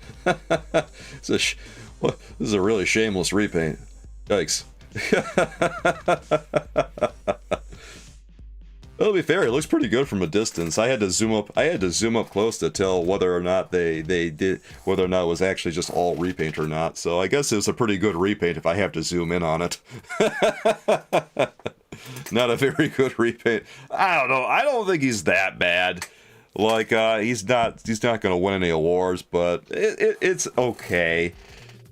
really shameless repaint. Yikes. Well, to be fair, it looks pretty good from a distance. I had to zoom up close to tell whether or not whether or not it was actually just all repaint or not. So I guess it was a pretty good repaint if I have to zoom in on it. Not a very good repaint. I don't know. I don't think he's that bad. Like, he's not going to win any awards, but it's okay.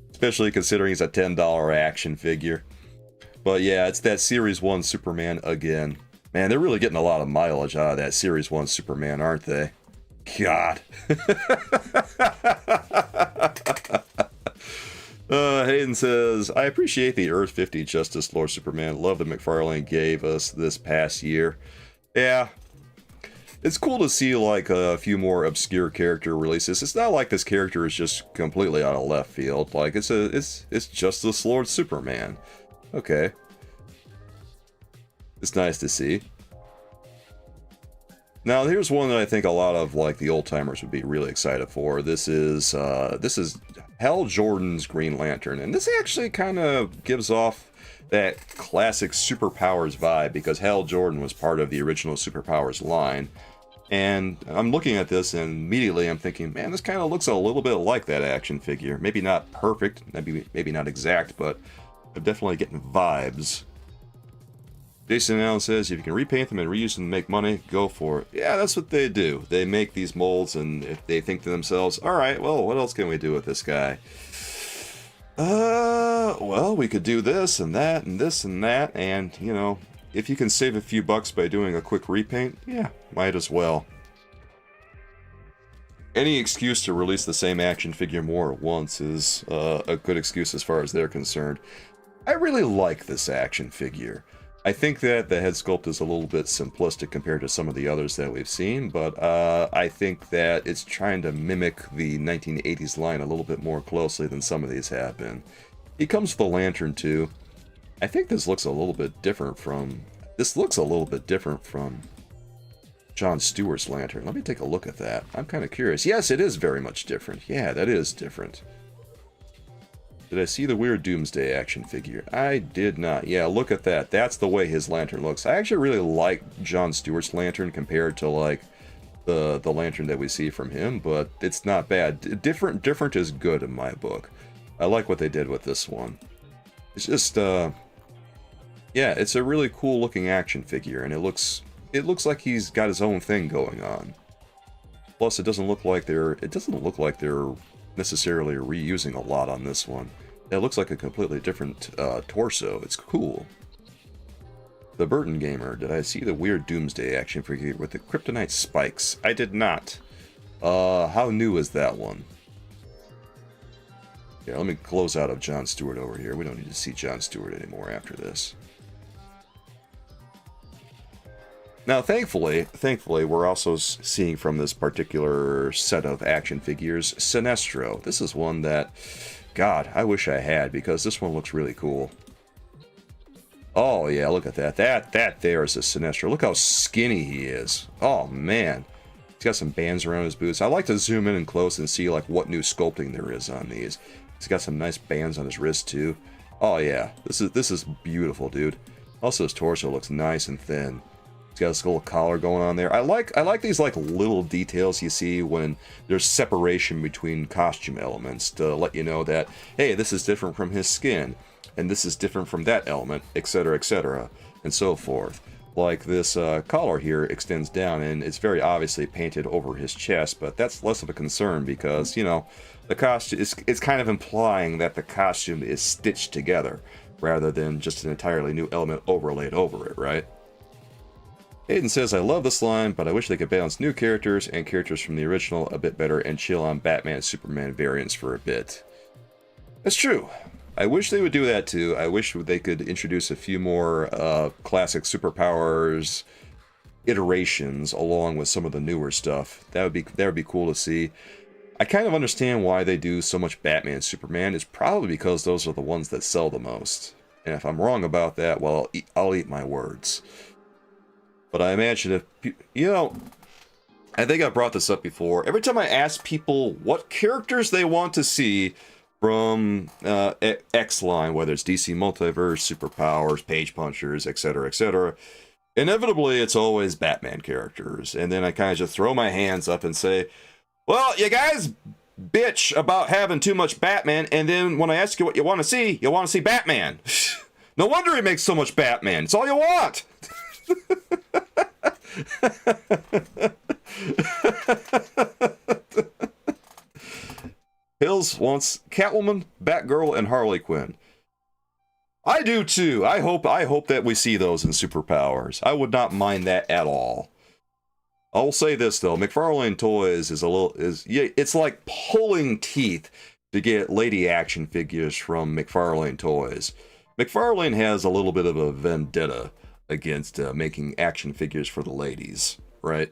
Especially considering he's a $10 action figure. But yeah, it's that Series 1 Superman again. Man, they're really getting a lot of mileage out of that Series 1 Superman, aren't they? God. Hayden says, I appreciate the Earth 50 Justice Lord Superman. Love that McFarlane gave us this past year. Yeah. It's cool to see like a few more obscure character releases. It's not like this character is just completely out of left field. Like it's Justice Lord Superman. Okay. It's nice to see. Now here's one that I think a lot of like the old timers would be really excited for. This is Hal Jordan's Green Lantern, and this actually kind of gives off that classic Superpowers vibe because Hal Jordan was part of the original Superpowers line. And I'm looking at this and immediately I'm thinking, man, this kind of looks a little bit like that action figure. Maybe not perfect, maybe not exact, but I'm definitely getting vibes. Jason Allen says, if you can repaint them and reuse them to make money, go for it. Yeah, that's what they do. They make these molds, and if they think to themselves, all right, well, what else can we do with this guy? Well, we could do this and that and this and that, and, you know, if you can save a few bucks by doing a quick repaint, yeah, might as well. Any excuse to release the same action figure more at once is a good excuse as far as they're concerned. I really like this action figure. I think that the head sculpt is a little bit simplistic compared to some of the others that we've seen, but I think that it's trying to mimic the 1980s line a little bit more closely than some of these have been. He comes with a lantern too. I think this looks a little bit different from John Stewart's lantern. Let me take a look at that. I'm kind of curious. Yes, it is very much different. Yeah, that is different. Did I see the weird Doomsday action figure? I did not. Yeah, look at that. That's the way his lantern looks. I actually really like John Stewart's lantern compared to like the lantern that we see from him, but it's not bad. Different is good in my book. I like what they did with this one. It's just yeah, it's a really cool looking action figure, and it looks like he's got his own thing going on. Plus, it doesn't look like they're necessarily reusing a lot on this one. It looks like a completely different torso. It's cool. The Burton Gamer. Did I see the weird Doomsday action figure with the kryptonite spikes? I did not. How new is that one? Yeah, let me close out of Jon Stewart over here. We don't need to see Jon Stewart anymore after this. Now, thankfully, we're also seeing from this particular set of action figures, Sinestro. This is one that, God, I wish I had, because this one looks really cool. Oh, yeah, look at that. That there is a Sinestro. Look how skinny he is. Oh, man. He's got some bands around his boots. I like to zoom in and close and see, like, what new sculpting there is on these. He's got some nice bands on his wrist, too. Oh, yeah. This is beautiful, dude. Also, his torso looks nice and thin. He's got this little collar going on there. I like these, like, little details you see when there's separation between costume elements to let you know that, hey, this is different from his skin, and this is different from that element, etc., and so forth. Like this collar here extends down, and it's very obviously painted over his chest, but that's less of a concern because, you know, the costume it's kind of implying that the costume is stitched together rather than just an entirely new element overlaid over it, right? Hayden says, I love this line, but I wish they could balance new characters and characters from the original a bit better and chill on Batman and Superman variants for a bit. That's true. I wish they would do that too. I wish they could introduce a few more classic superpowers iterations along with some of the newer stuff. That would be cool to see. I kind of understand why they do so much Batman and Superman. It's probably because those are the ones that sell the most. And if I'm wrong about that, well, I'll eat my words. But I imagine if, you know, I think I brought this up before. Every time I ask people what characters they want to see from X line, whether it's DC Multiverse, Superpowers, Page Punchers, etc., inevitably it's always Batman characters. And then I kind of just throw my hands up and say, well, you guys bitch about having too much Batman, and then when I ask you what you want to see Batman. No wonder he makes so much Batman. It's all you want. Hills wants Catwoman, Batgirl, and Harley Quinn. I do too. I hope that we see those in Superpowers. I would not mind that at all. I will say this though, McFarlane Toys it's like pulling teeth to get lady action figures from McFarlane Toys. McFarlane has a little bit of a vendetta against making action figures for the ladies, right?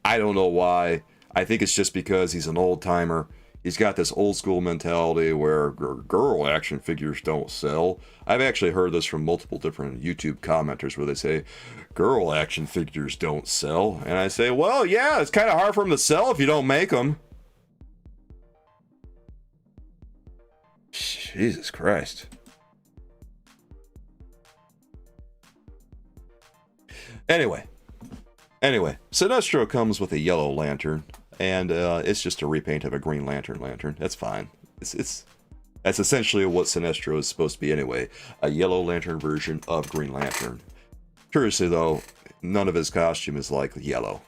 I don't know why. I think it's just because he's an old timer. He's got this old school mentality where girl action figures don't sell. I've actually heard this from multiple different YouTube commenters where they say, girl action figures don't sell. And I say, well, yeah, it's kind of hard for them to sell if you don't make them. Jesus Christ. Anyway, Sinestro comes with a yellow lantern, and it's just a repaint of a Green Lantern. That's fine. That's essentially what Sinestro is supposed to be anyway, a yellow lantern version of Green Lantern. Curiously though, none of his costume is like yellow.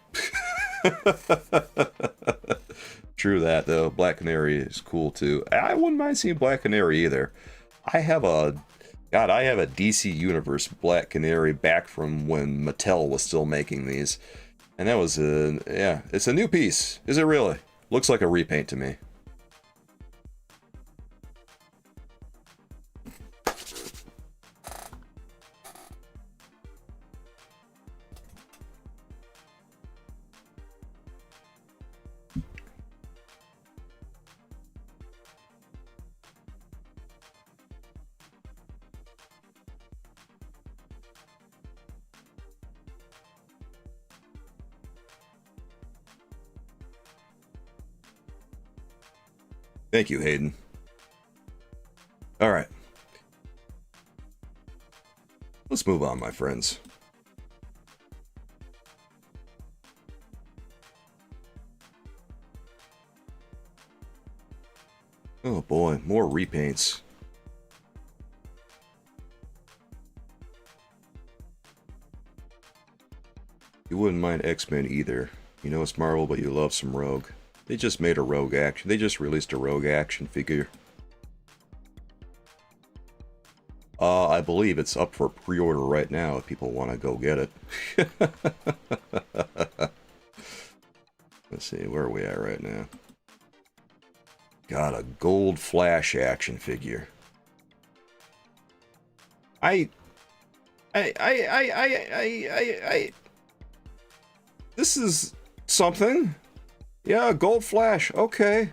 True that though. Black Canary is cool too. I wouldn't mind seeing Black Canary either. I have a DC Universe Black Canary back from when Mattel was still making these. And that was it's a new piece. Is it really? Looks like a repaint to me. Thank you, Hayden. All right. Let's move on, my friends. Oh boy, more repaints. You wouldn't mind X-Men either. You know it's Marvel, but you love some Rogue. They just made a Rogue action. They just released a Rogue action figure. I believe it's up for pre-order right now if people want to go get it. Let's see, where are we at right now? Got a gold Flash action figure. This is something. Yeah, gold Flash. Okay.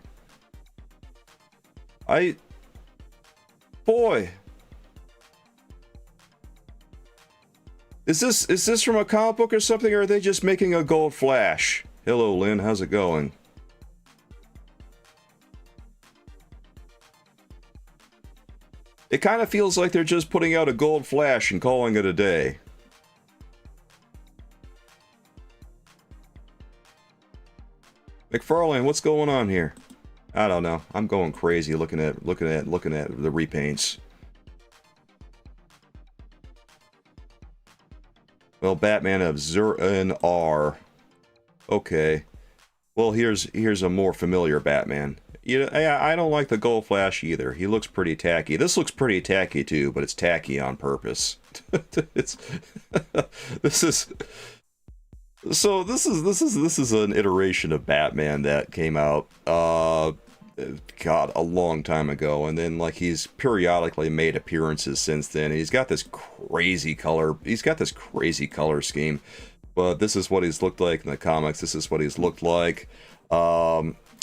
Boy. Is this from a comic book or something, or are they just making a gold Flash? Hello, Lynn. How's it going? It kind of feels like they're just putting out a gold Flash and calling it a day. McFarlane, what's going on here? I don't know. I'm going crazy looking at the repaints. Well, Batman of Zur R. Okay. Well, here's a more familiar Batman. You know, I don't like the Gold Flash either. He looks pretty tacky. This looks pretty tacky too, but it's tacky on purpose. This is an iteration of Batman that came out God, a long time ago, and then like he's periodically made appearances since then. He's got this crazy color scheme, but this is what he's looked like in the comics. This is what he's looked like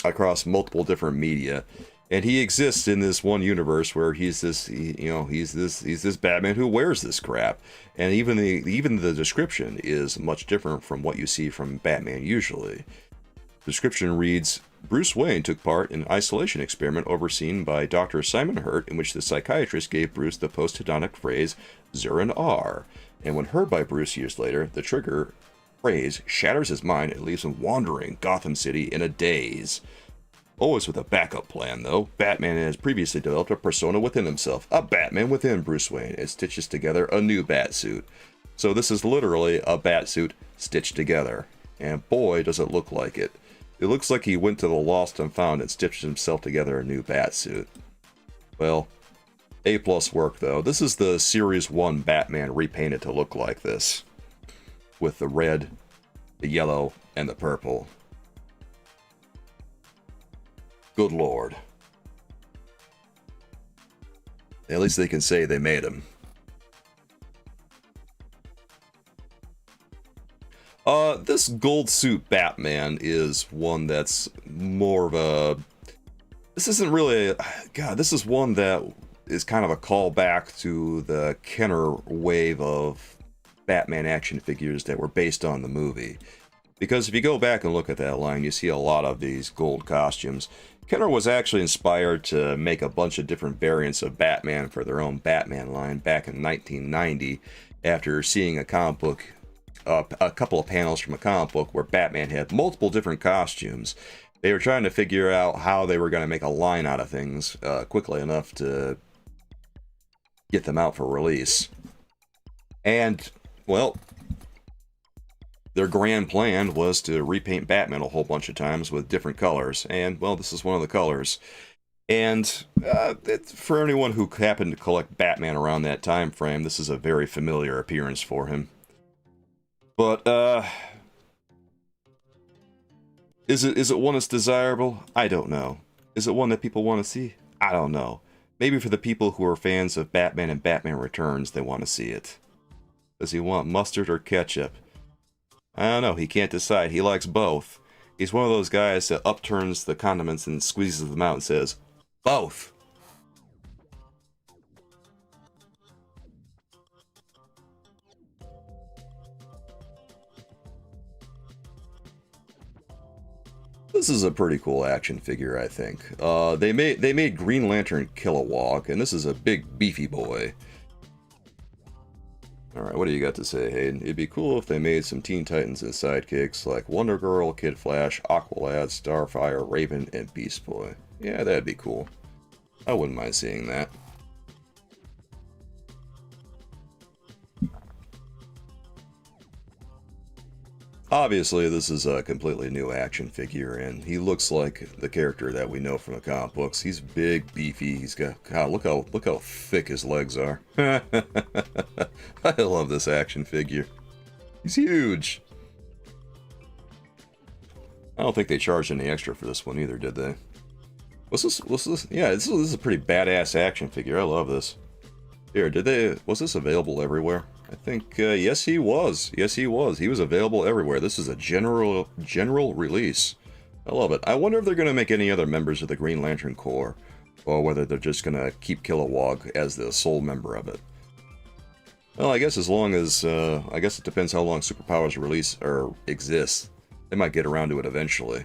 across multiple different media, and he exists in this one universe where he's this Batman who wears this crap, and even the description is much different from what you see from Batman usually. The description reads, Bruce Wayne took part in an isolation experiment overseen by Dr. Simon Hurt, in which the psychiatrist gave Bruce the post-hedonic phrase Zurin R, and when heard by Bruce years later, the trigger phrase shatters his mind and leaves him wandering Gotham City in a daze. Always with a backup plan, though, Batman has previously developed a persona within himself, a Batman within Bruce Wayne, and stitches together a new Batsuit. So this is literally a Batsuit stitched together, and boy does it look like it. It looks like he went to the Lost and Found and stitched himself together a new Batsuit. Well, A+ work though. This is the Series 1 Batman repainted to look like this, with the red, the yellow, and the purple. Good lord. At least they can say they made him. This gold suit Batman is one that's more of a... This isn't really... God, this is one that is kind of a callback to the Kenner wave of Batman action figures that were based on the movie. Because if you go back and look at that line, you see a lot of these gold costumes. Kenner was actually inspired to make a bunch of different variants of Batman for their own Batman line back in 1990 after seeing a comic book, a couple of panels from a comic book where Batman had multiple different costumes. They were trying to figure out how they were going to make a line out of things quickly enough to get them out for release. And, well, their grand plan was to repaint Batman a whole bunch of times with different colors, and, well, this is one of the colors. And for anyone who happened to collect Batman around that time frame, this is a very familiar appearance for him. But, is it one that's desirable? I don't know. Is it one that people want to see? I don't know. Maybe for the people who are fans of Batman and Batman Returns, they want to see it. Does he want mustard or ketchup? I don't know. He can't decide. He likes both. He's one of those guys that upturns the condiments and squeezes them out and says, both. This is a pretty cool action figure, I think. They made Green Lantern Kilowog, and this is a big beefy boy. Alright, what do you got to say, Hayden? It'd be cool if they made some Teen Titans as sidekicks, like Wonder Girl, Kid Flash, Aqualad, Starfire, Raven, and Beast Boy. Yeah, that'd be cool. I wouldn't mind seeing that. Obviously, this is a completely new action figure, and he looks like the character that we know from the comic books. He's big, beefy. He's got, God, look how thick his legs are. I love this action figure. He's huge. I don't think they charged any extra for this one either, did they? What's this? Yeah, this is a pretty badass action figure. I love this. Here, was this available everywhere? I think, yes he was. Yes he was. He was available everywhere. This is a general release. I love it. I wonder if they're going to make any other members of the Green Lantern Corps, or whether they're just going to keep Kilowog as the sole member of it. Well, I guess as long as, I guess it depends how long Superpowers release, or exists. They might get around to it eventually.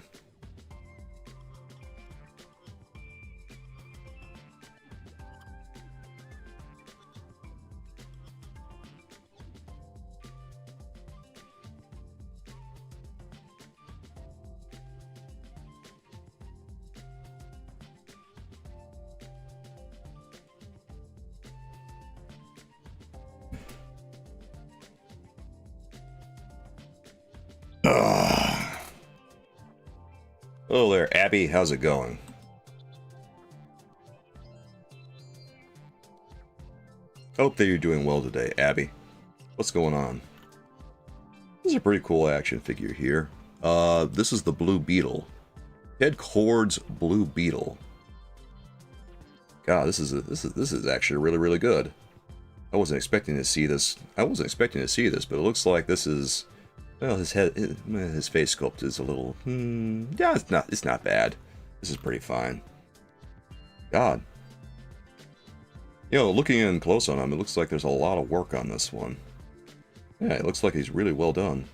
Hello there, Abby. How's it going? Hope that you're doing well today, Abby. What's going on? This is a pretty cool action figure here. This is the Blue Beetle. Ted Kord's Blue Beetle. God, this is actually really good. I wasn't expecting to see this. But it looks like this is. Well, his face sculpt is a little. Yeah, it's not bad. This is pretty fine. God. You know, looking in close on him, it looks like there's a lot of work on this one. Yeah, it looks like he's really well done.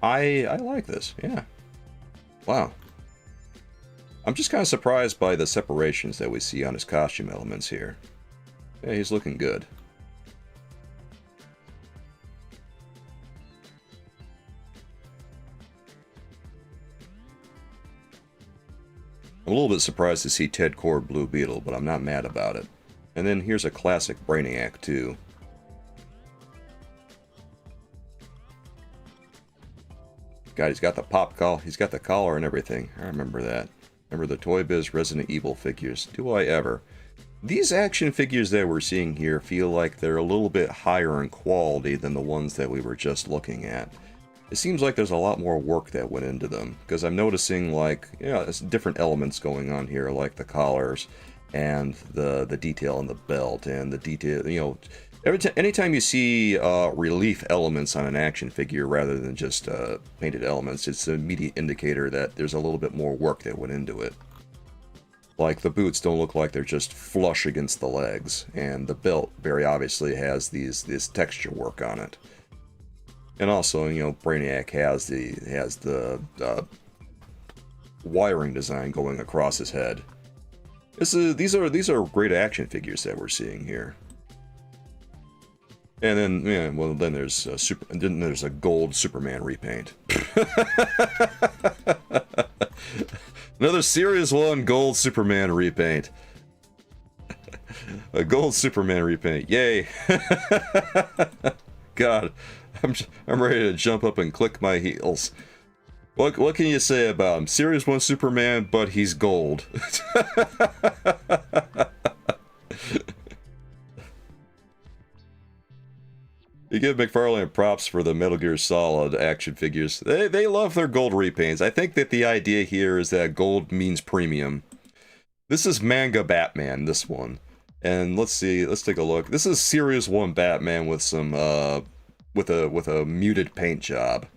I like this, yeah. Wow. I'm just kind of surprised by the separations that we see on his costume elements here. Yeah, he's looking good. I'm a little bit surprised to see Ted Kord Blue Beetle, but I'm not mad about it. And then here's a classic Brainiac, too. God, he's got the pop collar, he's got the collar and everything. I remember that. Remember the Toy Biz Resident Evil figures. Do I ever? These action figures that we're seeing here feel like they're a little bit higher in quality than the ones that we were just looking at. It seems like there's a lot more work that went into them, because I'm noticing, like, you know, there's different elements going on here, like the collars and the detail on the belt and the detail, you know, anytime you see relief elements on an action figure rather than just painted elements, it's an immediate indicator that there's a little bit more work that went into it. Like, the boots don't look like they're just flush against the legs, and the belt very obviously has this texture work on it. And also, you know, Brainiac has the wiring design going across his head. These are great action figures that we're seeing here. And then, yeah, well, then there's a gold Superman repaint. Another Series 1 gold Superman repaint. A gold Superman repaint. Yay! God. I'm ready to jump up and click my heels. What can you say about him? Series 1 Superman, but he's gold. You give McFarlane props for the Metal Gear Solid action figures. They love their gold repaints. I think that the idea here is that gold means premium. This is manga Batman, this one. And let's see, let's take a look. This is Series 1 Batman with some with a muted paint job.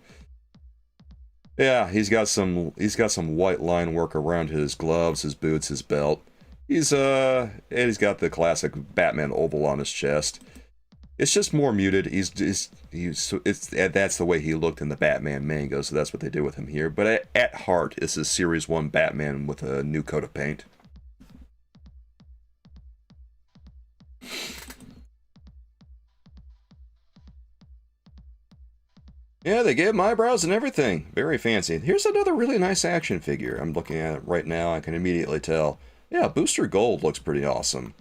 Yeah, he's got some white line work around his gloves, his boots, his belt. And he's got the classic Batman oval on his chest. It's just more muted. That's the way he looked in the Batman manga, so that's what they did with him here. But at heart, this is Series 1 Batman with a new coat of paint. Yeah, they gave him eyebrows and everything. Very fancy. Here's another really nice action figure. I'm looking at it right now. I can immediately tell. Yeah, Booster Gold looks pretty awesome.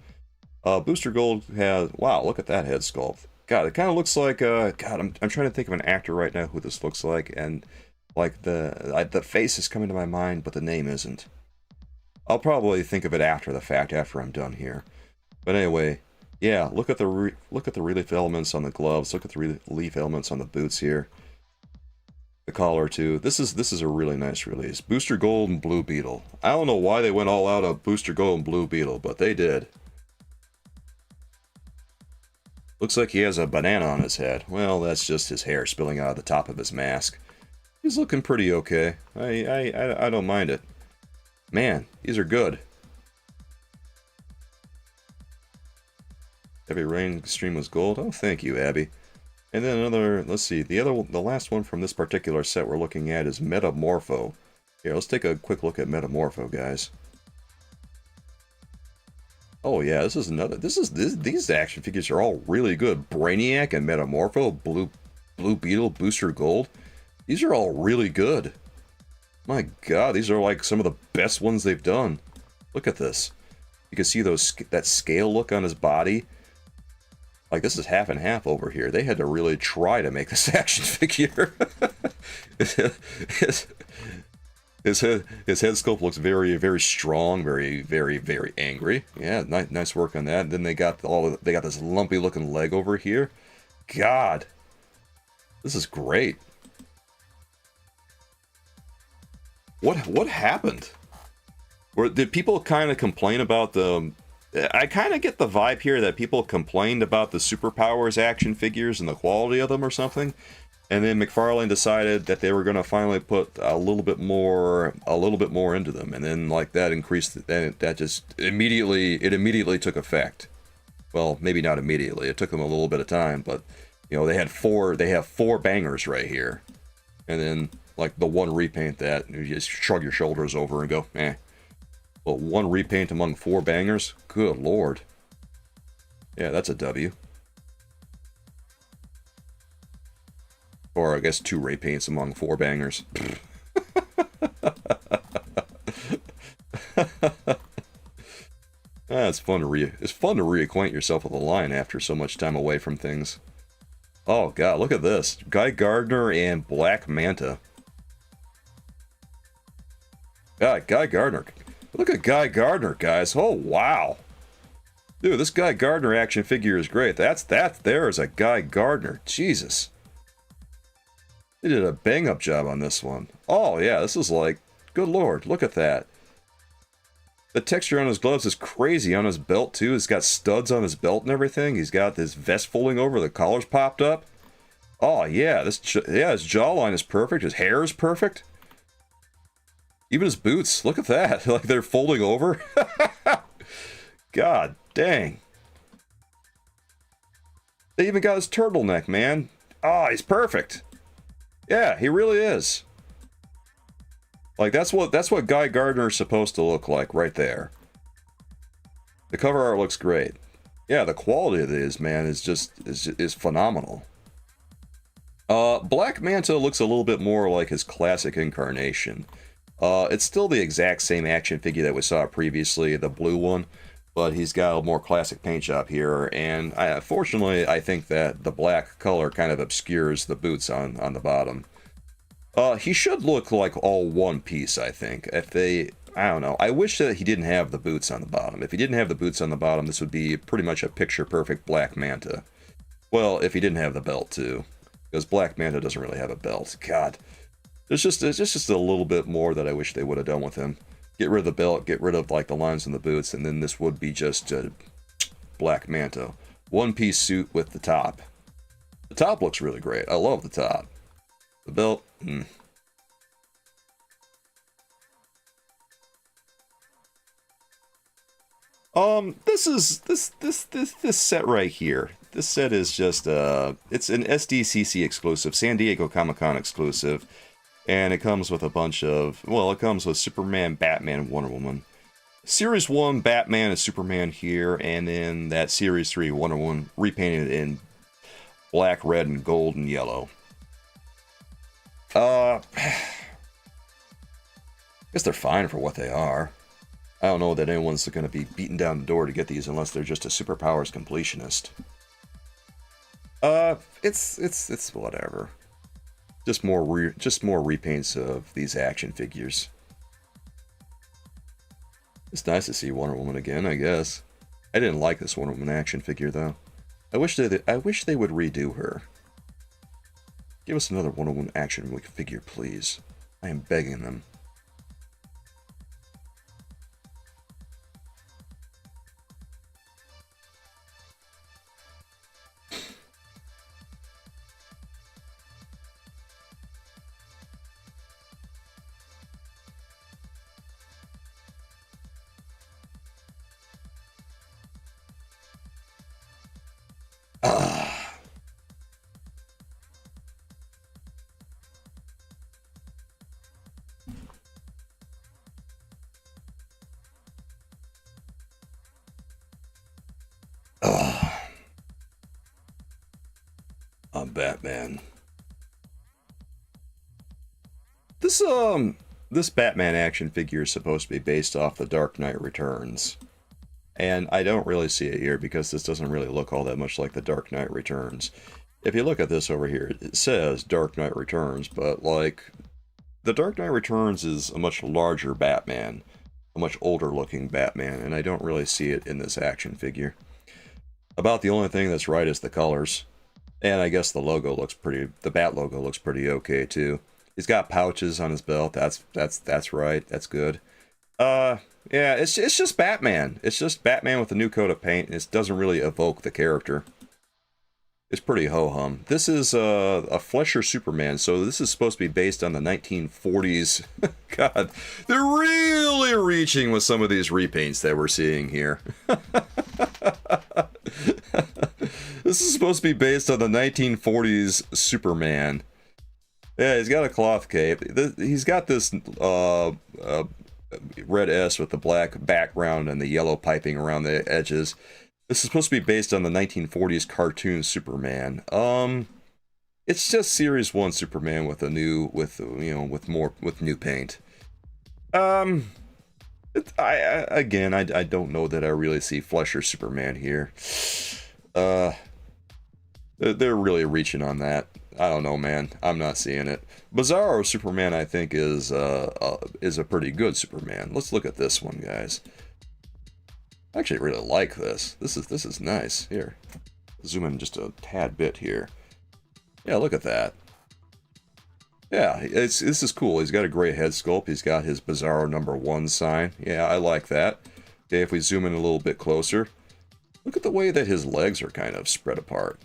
Booster Gold has... Wow, look at that head sculpt. God, it kind of looks like, God, I'm trying to think of an actor right now who this looks like, and like the face is coming to my mind, but the name isn't. I'll probably think of it after the fact, after I'm done here. But anyway, yeah, look at the relief elements on the gloves. Look at the relief elements on the boots here. The collar too. This is a really nice release. Booster Gold and Blue Beetle. I don't know why they went all out of Booster Gold and Blue Beetle, but they did. Looks like he has a banana on his head. Well, that's just his hair spilling out of the top of his mask. He's looking pretty okay. I don't mind it. Man, these are good. Heavy Rain Extreme was gold. Oh, thank you, Abby. And then another, let's see, the last one from this particular set we're looking at is Metamorpho. Here, let's take a quick look at Metamorpho, guys. Oh yeah, this is another. These action figures are all really good. Brainiac and Metamorpho, Blue Beetle, Booster Gold. These are all really good. My God, these are like some of the best ones they've done. Look at this. You can see that scale look on his body. Like, this is half and half over here. They had to really try to make this action figure. His head sculpt looks very, very strong, very, very, very angry. Yeah, nice work on that. And then they got this lumpy looking leg over here. God, this is great. What happened? Or did people kind of complain about the? I kind of get the vibe here that people complained about the Superpowers action figures and the quality of them or something. And then McFarlane decided that they were going to finally put a little bit more into them, and then like that increased. Then that just immediately took effect. Well, maybe not immediately. It took them a little bit of time, but you know they have four bangers right here, and then like the one repaint that you just shrug your shoulders over and go, eh. But one repaint among four bangers, good lord. Yeah, that's a W. Or I guess two repaints among four bangers. It's fun to reacquaint yourself with a line after so much time away from things. Oh god, look at this. Guy Gardner and Black Manta. God, Guy Gardner. Look at Guy Gardner, guys. Oh wow. Dude, this Guy Gardner action figure is great. There is a Guy Gardner. Jesus. They did a bang-up job on this one. Oh, yeah, this is like... Good lord, look at that. The texture on his gloves is crazy. On his belt, too. He's got studs on his belt and everything. He's got this vest folding over. The collar's popped up. Oh, yeah. His jawline is perfect. His hair is perfect. Even his boots. Look at that. Like, they're folding over. God dang. They even got his turtleneck, man. Oh, he's perfect. Yeah, he really is. Like that's what Guy Gardner is supposed to look like right there. The cover art looks great. Yeah, the quality of this man is phenomenal. Black Manta looks a little bit more like his classic incarnation. It's still the exact same action figure that we saw previously, the blue one, but he's got a more classic paint job here, and fortunately, I think that the black color kind of obscures the boots on the bottom. He should look like all one piece, I think. I don't know. I wish that he didn't have the boots on the bottom. If he didn't have the boots on the bottom, this would be pretty much a picture-perfect Black Manta. Well, if he didn't have the belt, too. Because Black Manta doesn't really have a belt. God. There's just a little bit more that I wish they would have done with him. Get rid of the belt, get rid of like the lines in the boots, and then this would be just Black Manta. One-piece suit with the top. The top looks really great. I love the top. The belt, This set right here. This set is just it's an SDCC exclusive, San Diego Comic-Con exclusive. And it comes with a bunch of, well, it comes with Superman, Batman, and Wonder Woman. Series 1, Batman and Superman here, and then that Series 3, Wonder Woman, repainted in black, red, and gold, and yellow. I guess they're fine for what they are. I don't know that anyone's going to be beating down the door to get these unless they're just a Superpowers completionist. It's whatever. Just more repaints of these action figures. It's nice to see Wonder Woman again, I guess. I didn't like this Wonder Woman action figure though. I wish they would redo her. Give us another Wonder Woman action figure, please. I am begging them. I'm Batman. This Batman action figure is supposed to be based off The Dark Knight Returns. And I don't really see it here because this doesn't really look all that much like The Dark Knight Returns. If you look at this over here, it says Dark Knight Returns, but like, The Dark Knight Returns is a much larger Batman, a much older looking Batman, and I don't really see it in this action figure. About the only thing that's right is the colors. And I guess the logo looks pretty, the Bat logo looks pretty okay too. He's got pouches on his belt, that's right, that's good. Yeah, it's just Batman. It's just Batman with a new coat of paint. It doesn't really evoke the character. It's pretty ho-hum. This is a Flesher Superman, so this is supposed to be based on the 1940s. God, they're really reaching with some of these repaints that we're seeing here. This is supposed to be based on the 1940s Superman. Yeah, he's got a cloth cape. He's got this red S with the black background and the yellow piping around the edges. This is supposed to be based on the 1940s cartoon Superman. It's just Series 1 Superman with a new, with new paint. I don't know that I really see Flesher Superman here. They're really reaching on that. I don't know, man. I'm not seeing it. Bizarro Superman, I think, is a pretty good Superman. Let's look at this one, guys. I actually really like this. This is nice. Here, zoom in just a tad bit here. Yeah, look at that. Yeah, this is cool. He's got a great head sculpt. He's got his Bizarro #1 sign. Yeah, I like that. Okay, if we zoom in a little bit closer, look at the way that his legs are kind of spread apart.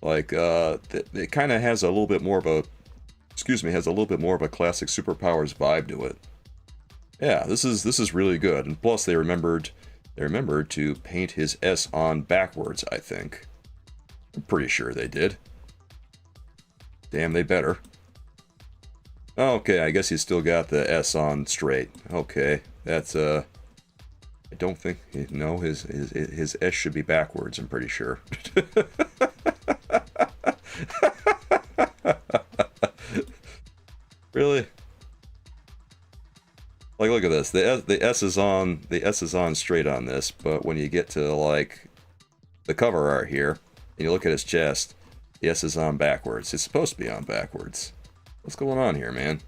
Like, it kind of has a little bit more of a, has a little bit more of a classic Superpowers vibe to it. Yeah, this is really good. And plus, they remembered to paint his S on backwards, I think. I'm pretty sure they did. Damn, they better. Okay, I guess he's still got the S on straight. Okay, that's, I don't think, no, his S should be backwards, I'm pretty sure. Really? Like, look at this. The S is on straight on this, but when you get to like the cover art here, and you look at his chest, the S is on backwards. It's supposed to be on backwards. What's going on here, man?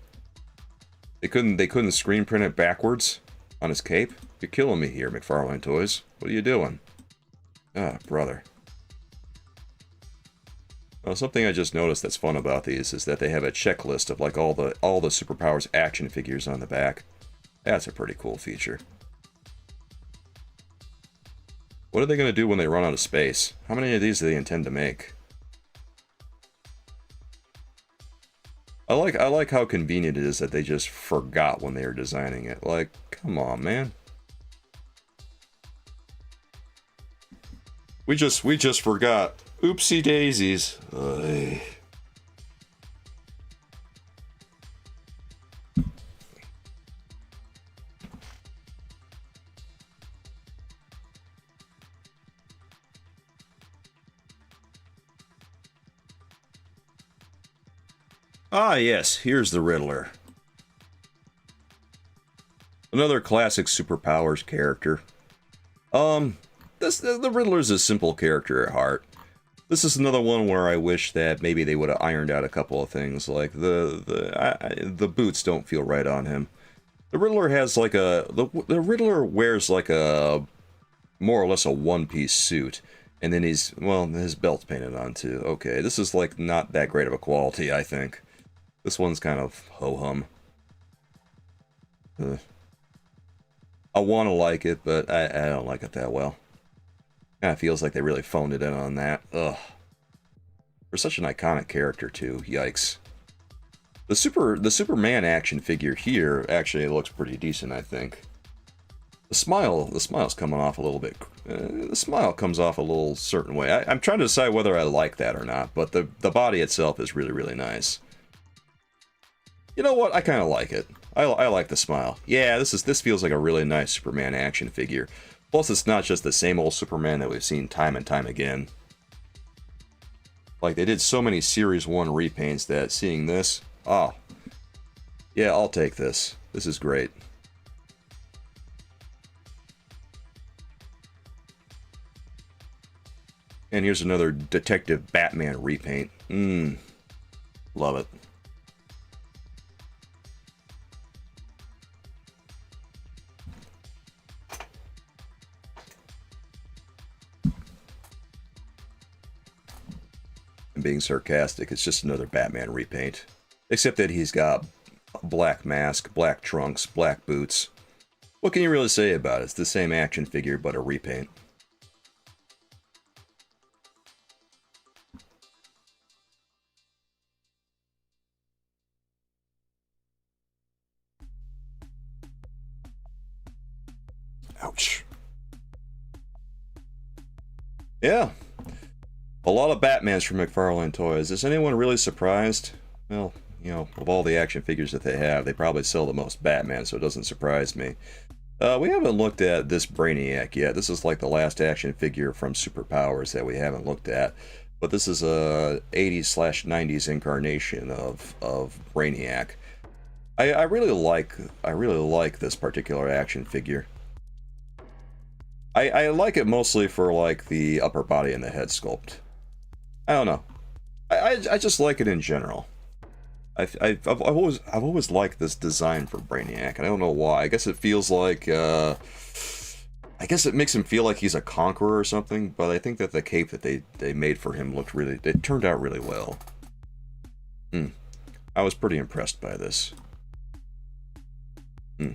They couldn't screen print it backwards on his cape? You're killing me here, McFarlane Toys. What are you doing? Ah, brother. Well, something I just noticed that's fun about these is that they have a checklist of like all the Superpowers action figures on the back. That's a pretty cool feature. What are they going to do when they run out of space? How many of these do they intend to make? I like how convenient it is that they just forgot when they were designing it. Like, come on, man. We just forgot. Oopsie daisies. Ugh. Ah, yes, here's the Riddler. Another classic Superpowers character. The Riddler's a simple character at heart. This is another one where I wish that maybe they would have ironed out a couple of things, like the boots don't feel right on him. The Riddler has like the Riddler wears like a more or less a one-piece suit, and then his belt's painted on too. Okay, this is like not that great of a quality, I think. This one's kind of ho-hum. I want to like it, but I don't like it that well. Kind of feels like they really phoned it in on that. Ugh. For such an iconic character too, yikes. The Superman action figure here actually looks pretty decent, I think. The smile's coming off a little bit. The smile comes off a little certain way. I'm trying to decide whether I like that or not, but the body itself is really, really nice. You know what? I kind of like it. I like the smile. Yeah, this feels like a really nice Superman action figure. Plus, it's not just the same old Superman that we've seen time and time again. Like, they did so many Series 1 repaints that seeing this... Oh. Yeah, I'll take this. This is great. And here's another Detective Batman repaint. Love it. And being sarcastic, it's just another Batman repaint. Except that he's got a black mask, black trunks, black boots. What can you really say about it? It's the same action figure, but a repaint. Ouch. Yeah. A lot of Batmans from McFarlane Toys. Is anyone really surprised? Well, you know, of all the action figures that they have, they probably sell the most Batman, so it doesn't surprise me. We haven't looked at this Brainiac yet. This is like the last action figure from Superpowers that we haven't looked at. But this is a 80s/90s incarnation of Brainiac. I really like this particular action figure. I like it mostly for like the upper body and the head sculpt. I don't know. I just like it in general. I've always liked this design for Brainiac, and I don't know why. I guess it feels like I guess it makes him feel like he's a conqueror or something. But I think that the cape that they made for him it turned out really well. I was pretty impressed by this. Yeah,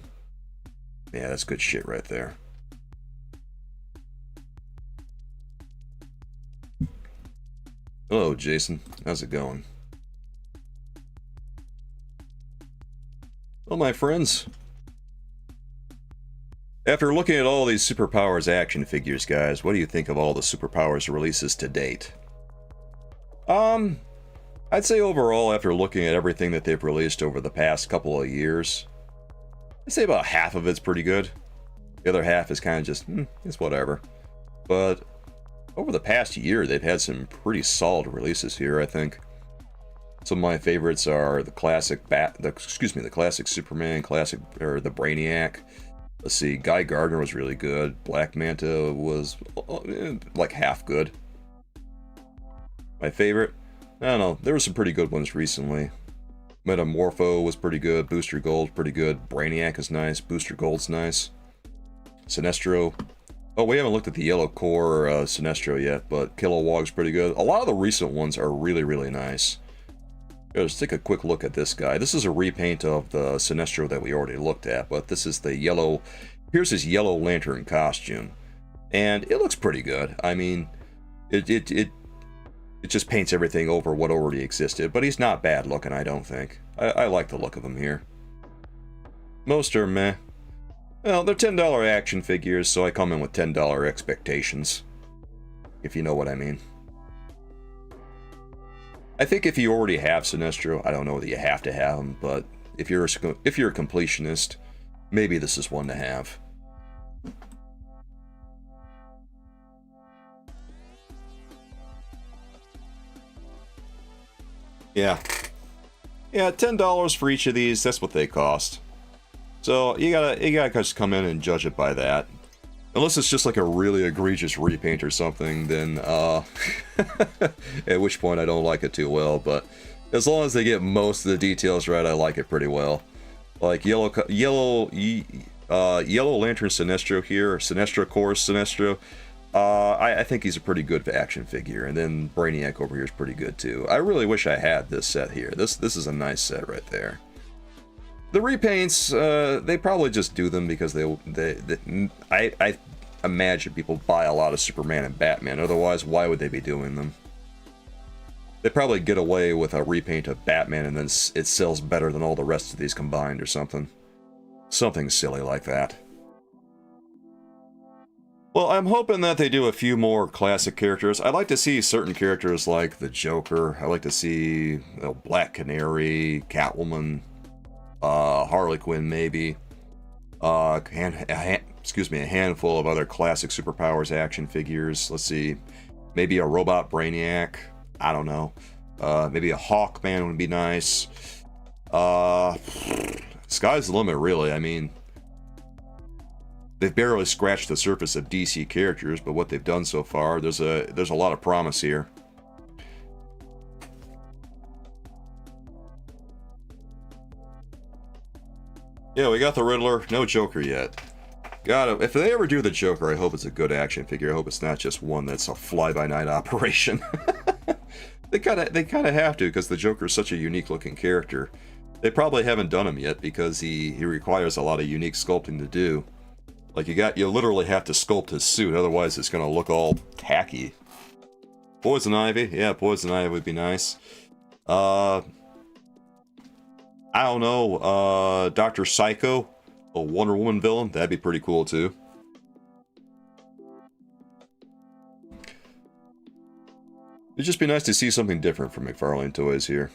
that's good shit right there. Hello, Jason. How's it going? Well, my friends, after looking at all these Superpowers action figures, guys, what do you think of all the Superpowers releases to date? I'd say overall, after looking at everything that they've released over the past couple of years, I'd say about half of it's pretty good. The other half is kind of just, it's whatever. But over the past year, they've had some pretty solid releases here, I think. Some of my favorites are the classic the classic Superman, the Brainiac. Let's see, Guy Gardner was really good. Black Manta was like half good. My favorite? I don't know, there were some pretty good ones recently. Metamorpho was pretty good, Booster Gold's pretty good, Brainiac is nice, Booster Gold's nice. Sinestro. Oh, we haven't looked at the Yellow Core Sinestro yet, but Kilowog's pretty good. A lot of the recent ones are really, really nice. Let's take a quick look at this guy. This is a repaint of the Sinestro that we already looked at, but this is the yellow... Here's his Yellow Lantern costume. And it looks pretty good. I mean, it just paints everything over what already existed, but he's not bad looking, I don't think. I like the look of him here. Most are meh. Well, they're $10 action figures, so I come in with $10 expectations. If you know what I mean. I think if you already have Sinestro, I don't know that you have to have him, but if you're a completionist, maybe this is one to have. Yeah, $10 for each of these. That's what they cost. So you gotta just come in and judge it by that. Unless it's just like a really egregious repaint or something, then, at which point I don't like it too well, but as long as they get most of the details right, I like it pretty well. Like Yellow Lantern Sinestro here, Sinestro Course Sinestro. I think he's a pretty good action figure, and then Brainiac over here is pretty good too. I really wish I had this set here. This is a nice set right there. The repaints, they probably just do them because I imagine people buy a lot of Superman and Batman. Otherwise, why would they be doing them? They probably get away with a repaint of Batman and then it sells better than all the rest of these combined or something. Something silly like that. Well, I'm hoping that they do a few more classic characters. I'd like to see certain characters like the Joker. I'd like to see Black Canary, Catwoman, Harley Quinn maybe. Excuse me, a handful of other classic superpowers action figures. Let's see, maybe a Robot Brainiac. I don't know. Maybe a Hawkman would be nice. Sky's the limit, really. I mean, they've barely scratched the surface of DC characters, but what they've done so far, there's a lot of promise here. Yeah, we got the Riddler. No Joker yet. God, if they ever do the Joker, I hope it's a good action figure. I hope it's not just one that's a fly-by-night operation. They kind of have to, because the Joker is such a unique-looking character. They probably haven't done him yet because he requires a lot of unique sculpting to do. Like you literally have to sculpt his suit, otherwise it's gonna look all tacky. Poison Ivy, yeah, Poison Ivy would be nice. I don't know, Dr. Psycho, a Wonder Woman villain, that'd be pretty cool too. It'd just be nice to see something different from McFarlane Toys here.